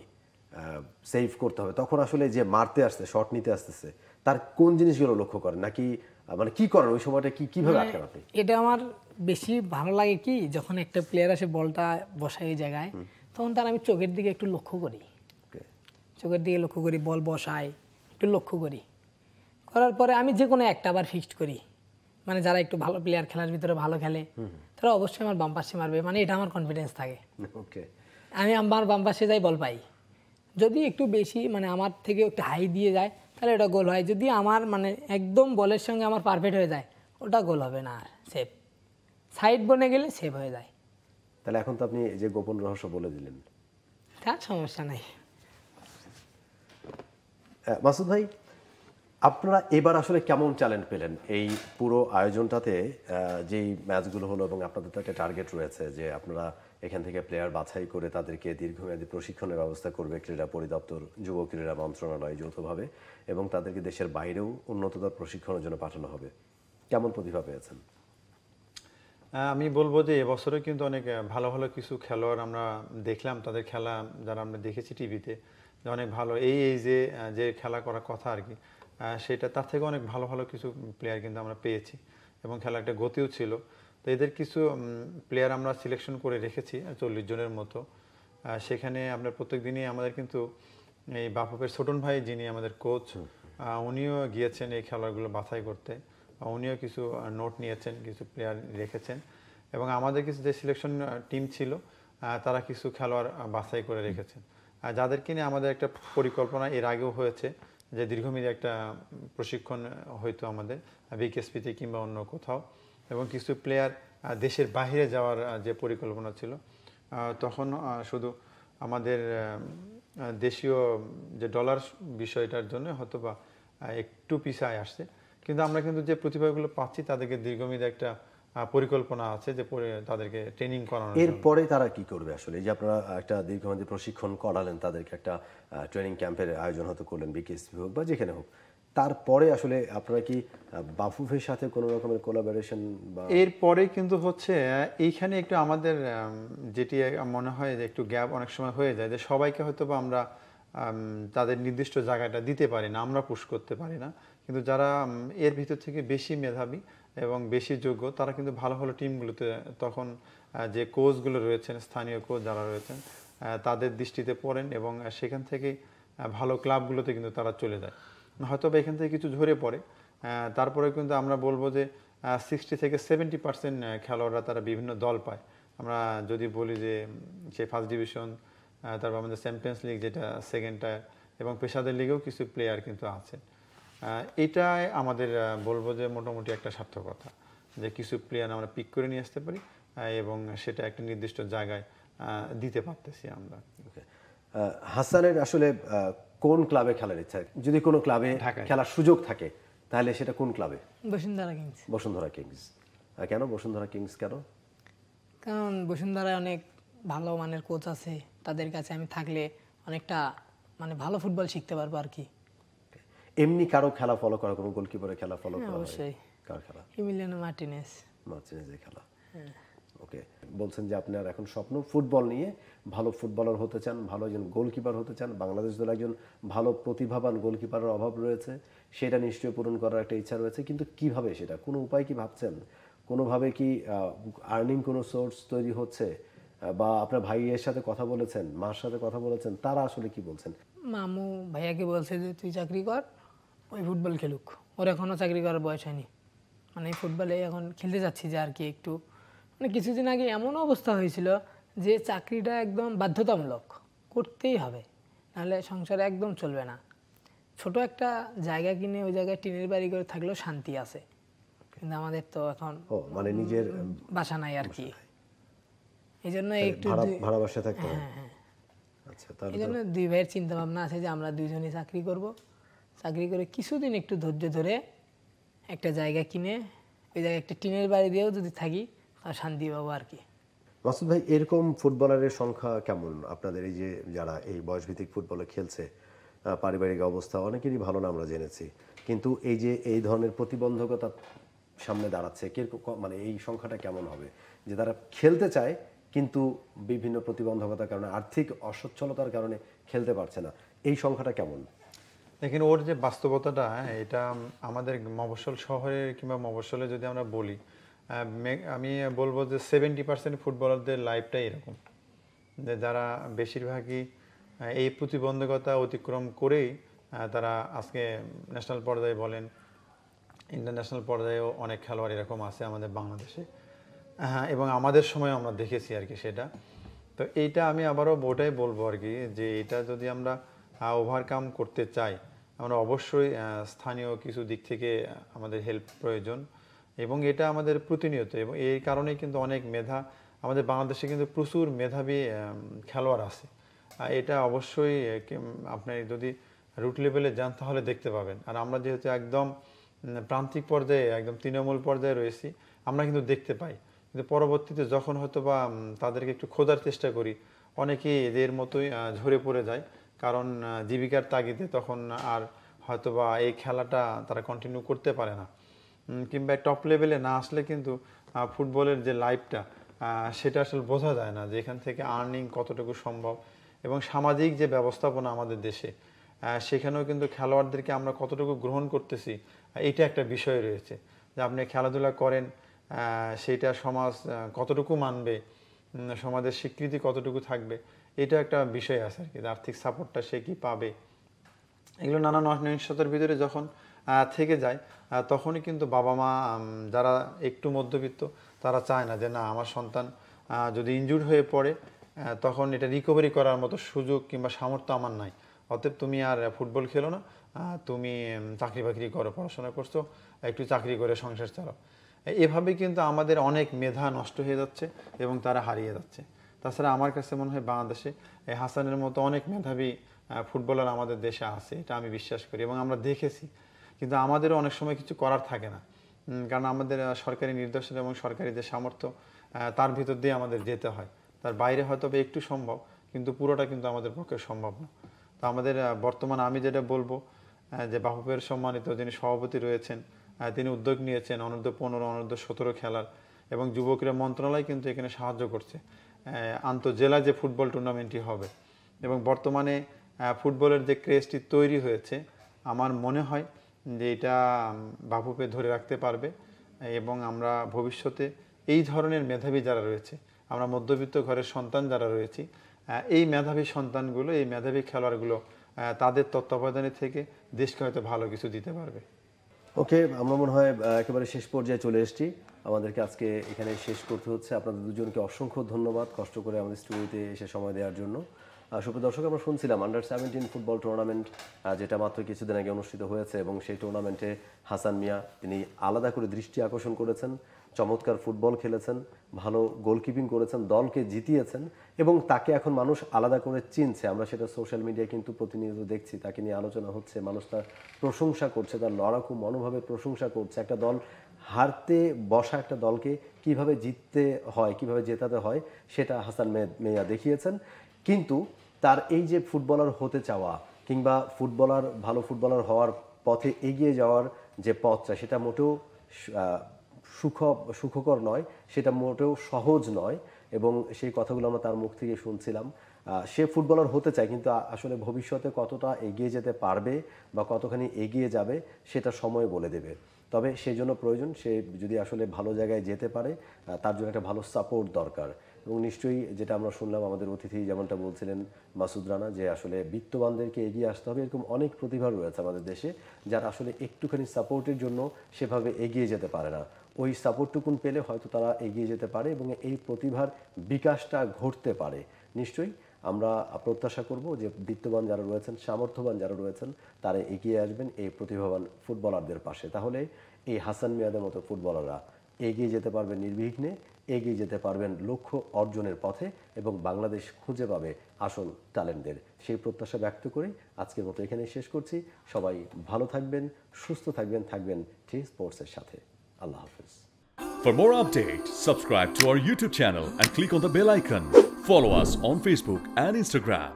সেভ করতে হবে, তখন আসলে যে মারতে আসছে, শট নিতে আসতেছে, তার কোন জিনিসগুলো লক্ষ্য করেন, নাকি মানে কি করেন ওই সময়টা, কিভাবে আটকান আপনি? এটা আমার বেশি ভালো লাগে কি, যখন একটা প্লেয়ার আসে বলটা বসায় এই জায়গায়, তখন তার আমি চোখের দিকে একটু লক্ষ্য করি, Okay. চোখের দিকে লক্ষ্য করি, বল বসাই একটু লক্ষ্য করি, করার পরে আমি যে কোনো একটা আবার ফিক্সড করি। মানে যারা একটু ভালো প্লেয়ার, খেলার ভিতরে ভালো খেলে, তারা অবশ্যই আমার বাম পাশে মারবে, মানে এটা আমার কনফিডেন্স থাকে। ওকে, আমি আমার বাম পাশে যাই, বল পাই। যদি একটু বেশি মানে আমার থেকে একটু হাই দিয়ে যায় তাহলে ওটা গোল হয়। যদি আমার মানে একদম বলের সঙ্গে আমার পারফেক্ট হয়ে যায়, ওটা গোল হবে না, আর সেভ। সাইড বনে গেলে সেভ হয়ে যায়। তাহলে এখন তো আপনি যে গোপন রহস্য বলে দিলেন। তার সমস্যা নাই। মাসুদ ভাই, আপনারা এবার আসলে কেমন চ্যালেঞ্জ পেলেন এই পুরো আয়োজনটাতে? যেই ম্যাচগুলো হলো এবং আপনাদের তো একটা টার্গেট রয়েছে যে আপনারা এখান থেকে প্লেয়ার বাছাই করে তাদেরকে দীর্ঘমেয়াদী প্রশিক্ষণের ব্যবস্থা করবে ক্রীড়া পরিদপ্তর, যুব ক্রীড়া মন্ত্রণালয় যৌথভাবে, এবং তাদেরকে দেশের বাইরেও উন্নততর প্রশিক্ষণের জন্য পাঠানো হবে। কেমন প্রতিভা পেয়েছেন? আমি বলবো যে এবছরে কিন্তু অনেক ভালো ভালো কিছু খেলোয়াড় আমরা দেখলাম, তাদের খেলা যারা আমরা দেখেছি টিভিতে, যে অনেক ভালো এই যে খেলা করার কথা আর কি, সেটা তার থেকে অনেক ভালো ভালো কিছু প্লেয়ার কিন্তু আমরা পেয়েছি, এবং খেলার একটা গতিও ছিল। তো এদের কিছু প্লেয়ার আমরা সিলেকশন করে রেখেছি 40 জনের মতো। সেখানে আমরা প্রত্যেক দিনই আমাদের কিন্তু এই বাফুফের ছোটন ভাই, যিনি আমাদের কোচ, উনিও গিয়েছেন এই খেলাগুলো বাছাই করতে। উনিও কিছু নোট নিয়েছেন, কিছু প্লেয়ার রেখেছেন, এবং আমাদের কিছু যে সিলেকশন টিম ছিল তারা কিছু খেলোয়াড় বাছাই করে রেখেছেন, যাদেরকে নিয়ে আমাদের একটা পরিকল্পনা এর আগেও হয়েছে যে দীর্ঘমেয়াদী একটা প্রশিক্ষণ হয়তো আমাদের বিকেএসপিতে কিংবা অন্য কোথাও, এবং কিছু প্লেয়ার দেশের বাইরে যাওয়ার যে পরিকল্পনা ছিল। তখন শুধু আমাদের দেশীয় যে ডলার বিষয়টার জন্য হয়তো বা একটু পিছায় আসছে, কিন্তু আমরা কিন্তু যে প্রতিভাগুলো পাচ্ছি তাদেরকে দীর্ঘমেয়াদী একটা পরিকল্পনা আছে যে তাদেরকে ট্রেনিং করানো। এরপরে তারা কি করবে আসলে? এই যে আপনারা একটা দীর্ঘমেয়াদী প্রশিক্ষণ করালেন, তাদেরকে একটা ট্রেনিং ক্যাম্পের আয়োজন হয়তো করলেন, বিকেএসপি হোক বা যেখানে হোক, তারপরে আসলে আপনারা কি বাফুফের সাথে কোনো রকমের কোলাবোরেশন বা এরপরে কিন্তু হচ্ছে এইখানে একটু আমাদের যেটি মনে হয় যে একটু গ্যাপ অনেক সময় হয়ে যায়, যে সবাইকে হয়তো বা আমরা তাদের নির্দিষ্ট জায়গাটা দিতে পারি না, আমরা পুশ করতে পারি না। কিন্তু যারা এর ভিতর থেকে বেশি মেধাবী এবং বেশি যোগ্য, তারা কিন্তু ভালো ভালো টিমগুলোতে তখন যে কোচগুলো রয়েছেন, স্থানীয় কোচ যারা রয়েছেন, তাদের দৃষ্টিতে পড়েন এবং সেখান থেকে ভালো ক্লাবগুলোতে কিন্তু তারা চলে যায়। হয়তো বা এখান থেকে কিছু ঝরে পড়ে, তারপরে কিন্তু আমরা বলবো যে 60 থেকে 70% খেলোয়াড়রা তারা বিভিন্ন দল পায়। আমরা যদি বলি যে সেই ফার্স্ট ডিভিশন, তারপর আমাদের চ্যাম্পিয়ন্স লিগ যেটা সেকেন্ড টায়ার, এবং পেশাদার লিগেও কিছু প্লেয়ার কিন্তু আছে। এটাই আমাদের বলবো যে মোটামুটি একটা সার্থকতা, যে কিছু প্লেয়ার আমরা পিক করে নিয়ে আসতে পারি এবং সেটা একটা নির্দিষ্ট জায়গায় দিতে পারতেছি আমরা। হাসানের আসলে কোন ক্লাবে খেলার ইচ্ছা, যদি কোনো ক্লাবে ঢাকায়। খেলার সুযোগ থাকে তাহলে সেটা কোন ক্লাবে? বসুন্ধরা কিংস। বসুন্ধরা কিংস। কেন বসুন্ধরা কিংস কেন? কারণ বসুন্ধরায় অনেক ভালো মানের কোচ আছে, তাদের কাছে আমি থাকলে অনেকটা মানে ভালো ফুটবল শিখতে পারবো আর কি। এমনি কারো খেলা ফলো করা, কোনো গোলকিপারের খেলা ফলো করা হয়? অবশ্যই। কার খেলা? Emiliano Martinez. মার্টিনেজের খেলা। ওকে, বলছেন যে আপনার এখন স্বপ্ন ফুটবল নিয়ে, ভালো ফুটবলার হতে চান, ভালো একজন গোলকিপার হতে চান। বাংলাদেশ দলে একজন ভালো প্রতিভাবান গোলকিপারের অভাব রয়েছে, সেটা নিশ্চয়ই পূরণ করার একটা ইচ্ছা রয়েছে, কিন্তু কিভাবে সেটা, কোনো উপায় কি ভাবছেন? কোনোভাবে কি আর্নিং কোনো সোর্স তৈরি হচ্ছে? বা আপনার ভাইয়ের সাথে কথা বলেছেন, মার সাথে কথা বলেছেন, তারা আসলে কি বলছেন? মামু ভাইয়াকে বলছে যে তুই চাকরি কর, ওই ফুটবল খেলুক, ওর এখনও চাকরি করার বয়স হয়নি। মানে ফুটবলে এখন খেলতে যাচ্ছি যে আর কি একটু, মানে কিছুদিন আগে এমন অবস্থা হয়েছিল যে চাকরিটা একদম বাধ্যতামূলক করতেই হবে, নাহলে সংসারে একদম চলবে না। ছোট একটা জায়গা কিনে ওই জায়গায় টিনের বাড়ি করে থাকলেও শান্তি আছে, কিন্তু আমাদের তো এখন মানে নিজের বাসা নাই আর কি। এই জন্য একটু ভাড়া বাসায় থাকতে হয়। হ্যাঁ। আচ্ছা, তাহলে এই জন্য দুই ভাইয়ের চিন্তা ভাবনা আছে যে আমরা দুইজনই চাকরি করব, চাকরি করে কিছুদিন একটু ধৈর্য ধরে একটা জায়গা কিনে ওই জায়গায় একটা টিনের বাড়ি দিয়েও যদি থাকি তার শান্তি পাবো আর কি। মাসুদ ভাই, এরকম ফুটবলারের সংখ্যা কেমন আপনাদের এই যে যারা এই বয়সভিত্তিক ফুটবলে খেলছে? পারিবারিক অবস্থা অনেকেরই ভালো না আমরা জেনেছি, কিন্তু এই যে এই ধরনের প্রতিবন্ধকতা সামনে দাঁড়াচ্ছে, মানে এই সংখ্যাটা কেমন হবে, যে তারা খেলতে চায় কিন্তু বিভিন্ন প্রতিবন্ধকতার কারণে, আর্থিক অসচ্ছলতার কারণে খেলতে পারছে না, এই সংখ্যাটা কেমন? দেখেন, ওর যে বাস্তবতাটা, এটা আমাদের মফস্বল শহরে কিংবা মফস্বলে যদি আমরা বলি, আমি বলবো যে 70% ফুটবলারদের লাইফটাই এরকম, যে যারা বেশিরভাগই এই প্রতিবন্ধকতা অতিক্রম করেই তারা আজকে ন্যাশনাল পর্যায়ে বলেন, ইন্টারন্যাশনাল পর্যায়েও অনেক খেলোয়াড় এরকম আছে আমাদের বাংলাদেশে। হ্যাঁ, এবং আমাদের সময় আমরা দেখেছি আর কি সেটা। তো এইটা আমি আবারও ওটাই বলবো আর কি, যে এটা যদি আমরা ওভারকাম করতে চাই, আমরা অবশ্যই স্থানীয় কিছু দিক থেকে আমাদের হেল্প প্রয়োজন, এবং এটা আমাদের প্রতিনিয়ত। এবং এই কারণেই কিন্তু অনেক আমাদের বাংলাদেশে কিন্তু প্রচুর মেধাবী খেলোয়াড় আছে। এটা অবশ্যই আপনি যদি রুট লেভেলে যান তাহলে দেখতে পাবেন। আর আমরা যেহেতু একদম প্রান্তিক পর্যায়ে, একদম তৃণমূল পর্যায়ে রয়েছি, আমরা কিন্তু দেখতে পাই। কিন্তু পরবর্তীতে যখন হয়তো বা তাদেরকে একটু খোঁজার চেষ্টা করি, অনেকেই এদের মতোই ঝরে পড়ে যায়, কারণ জীবিকার তাগিদে তখন আর হয়তো বা এই খেলাটা তারা কন্টিনিউ করতে পারে না, কিংবা টপ লেভেলে না আসলে কিন্তু ফুটবলের যে লাইফটা সেটা আসলে বোঝা যায় না, যে এখান থেকে আর্নিং কতটুকু সম্ভব, এবং সামাজিক যে ব্যবস্থাপনা আমাদের দেশে, সেখানেও কিন্তু খেলোয়াড়দেরকে আমরা কতটুকু গ্রহণ করতেছি, এটা একটা বিষয় রয়েছে। যে আপনি খেলাধুলা করেন, সেইটা সমাজ কতটুকু মানবে, সমাজের স্বীকৃতি কতটুকু থাকবে, এটা একটা বিষয় আছে আর কি। আর্থিক সাপোর্টটা সে কি পাবে, এগুলো নানা অনিশ্চয়তার ভিতরে যখন থেকে যায়, তখনই কিন্তু বাবা মা যারা একটু মধ্যবিত্ত, তারা চায় না যে না, আমার সন্তান যদি ইনজুর্ড হয়ে পড়ে, তখন এটা রিকভারি করার মতো সুযোগ কিংবা সামর্থ্য আমার নাই, অতএব তুমি আর ফুটবল খেলো না, তুমি চাকরি বাকরি করো, পড়াশোনা করছো, একটু চাকরি করে সংসার চালাও। এভাবে কিন্তু আমাদের অনেক মেধা নষ্ট হয়ে যাচ্ছে এবং তারা হারিয়ে যাচ্ছে। তাছাড়া আমার কাছে মনে হয় বাংলাদেশে হাসানের মতো অনেক মেধাবী ফুটবলার আমাদের দেশে আছে, এটা আমি বিশ্বাস করি এবং আমরা দেখেছি। কিন্তু আমাদেরও অনেক সময় কিছু করার থাকে না, কারণ আমাদের সরকারি নির্দেশনা এবং সরকারি যে সামর্থ্য, তার ভিতর দিয়ে আমাদের যেতে হয়। তার বাইরে হয়তো একটু সম্ভব, কিন্তু পুরোটা কিন্তু আমাদের পক্ষে সম্ভব না। তো আমাদের বর্তমানে আমি যেটা বলবো, যে বাফুফের সম্মানিত যিনি সভাপতি রয়েছেন, তিনি উদ্যোগ নিয়েছেন অনূর্ধ্ব-15, অনূর্ধ্ব-17 খেলার, এবং যুব ক্রীড়া মন্ত্রণালয় কিন্তু এখানে সাহায্য করছে আন্তঃজেলা যে ফুটবল টুর্নামেন্টটি হবে। এবং বর্তমানে ফুটবলের যে ক্রেজটি তৈরি হয়েছে, আমার মনে হয় যে এটা বাফুফে ধরে রাখতে পারবে, এবং আমরা ভবিষ্যতে এই ধরনের মেধাবী যারা রয়েছে, আমরা মধ্যবিত্ত ঘরের সন্তান যারা রয়েছি, এই মেধাবী সন্তানগুলো, এই মেধাবী খেলোয়াড়গুলো তাদের তত্ত্বাবধানে থেকে দেশকে হয়তো ভালো কিছু দিতে পারবে। ওকে, আমরা মনে হয় একেবারে শেষ পর্যায়ে চলে এসেছি। আমাদেরকে আজকে এখানে শেষ করতে হচ্ছে। আপনাদের দুজনকে অসংখ্য ধন্যবাদ কষ্ট করে আমাদের স্টুডিওতে এসে সময় দেওয়ার জন্য। সুপ্রিয় দর্শক, আমরা শুনছিলাম আন্ডার-17 ফুটবল টুর্নামেন্ট যেটা মাত্র কিছুদিন আগে অনুষ্ঠিত হয়েছে, এবং সেই টুর্নামেন্টে হাসান মিয়া তিনি আলাদা করে দৃষ্টি আকর্ষণ করেছেন, চমৎকার ফুটবল খেলেছেন, ভালো গোলকিপিং করেছেন, দলকে জিতিয়েছেন, এবং তাকে এখন মানুষ আলাদা করে চিনছে। আমরা সেটা সোশ্যাল মিডিয়ায় কিন্তু প্রতিনিয়ত দেখছি, তাকে নিয়ে আলোচনা হচ্ছে, মানুষ তার প্রশংসা করছে, তার লড়াকু মনোভাবের প্রশংসা করছে। একটা দল হারতে বসা একটা দলকে কিভাবে জিততে হয়, কিভাবে জেতাতে হয়, সেটা হাসান মিয়া দেখিয়েছেন। কিন্তু তার এই যে ফুটবলার হতে চাওয়া কিংবা ভালো ফুটবলার হওয়ার পথে এগিয়ে যাওয়ার যে পথটা, সেটা মোটেও সুখকর নয়, সেটা মোটেও সহজ নয়, এবং সেই কথাগুলো আমরা তার মুখ থেকে শুনছিলাম। সে ফুটবলার হতে চায়, কিন্তু আসলে ভবিষ্যতে কতটা এগিয়ে যেতে পারবে বা কতখানি এগিয়ে যাবে সেটা সময় বলে দেবে। তবে সেই জন্য প্রয়োজন, সে যদি আসলে ভালো জায়গায় যেতে পারে, তার জন্য একটা ভালো সাপোর্ট দরকার। এবং নিশ্চয়ই যেটা আমরা শুনলাম, আমাদের অতিথি যেমনটা বলছিলেন মাসুদ রানা, যে আসলে বিত্তবানদেরকে এগিয়ে আসতে হবে। এরকম অনেক প্রতিভা রয়েছে আমাদের দেশে যারা আসলে একটুখানি সাপোর্টের জন্য সেভাবে এগিয়ে যেতে পারে না। ওই সাপোর্টটুকুন পেলে হয়তো তারা এগিয়ে যেতে পারে এবং এই প্রতিভার বিকাশটা ঘটতে পারে। নিশ্চয়ই আমরা প্রত্যাশা করব যে বিত্তবান যারা রয়েছেন, সামর্থ্যবান যারা রয়েছেন, তারা এগিয়ে আসবেন এই প্রতিভাবান ফুটবলারদের পাশে। তাহলে এই হাসান মিয়াদের মতো ফুটবলাররা এগিয়ে যেতে পারবেন নির্বিঘ্নে, এগিয়ে যেতে পারবেন লক্ষ্য অর্জনের পথে, এবং বাংলাদেশ খুঁজে পাবে আসল ট্যালেন্টদের। সেই প্রত্যাশা ব্যক্ত করে আজকের মতো এখানেই শেষ করছি। সবাই ভালো থাকবেন, সুস্থ থাকবেন টি স্পোর্টসের সাথে। আল্লাহ হাফেজ। For more updates, subscribe to our YouTube channel and click on the bell icon. Follow us on Facebook and Instagram.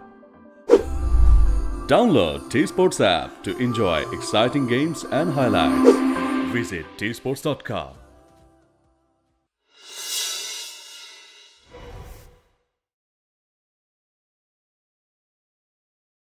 Download T-Sports app to enjoy exciting games and highlights. Visit tsports.com.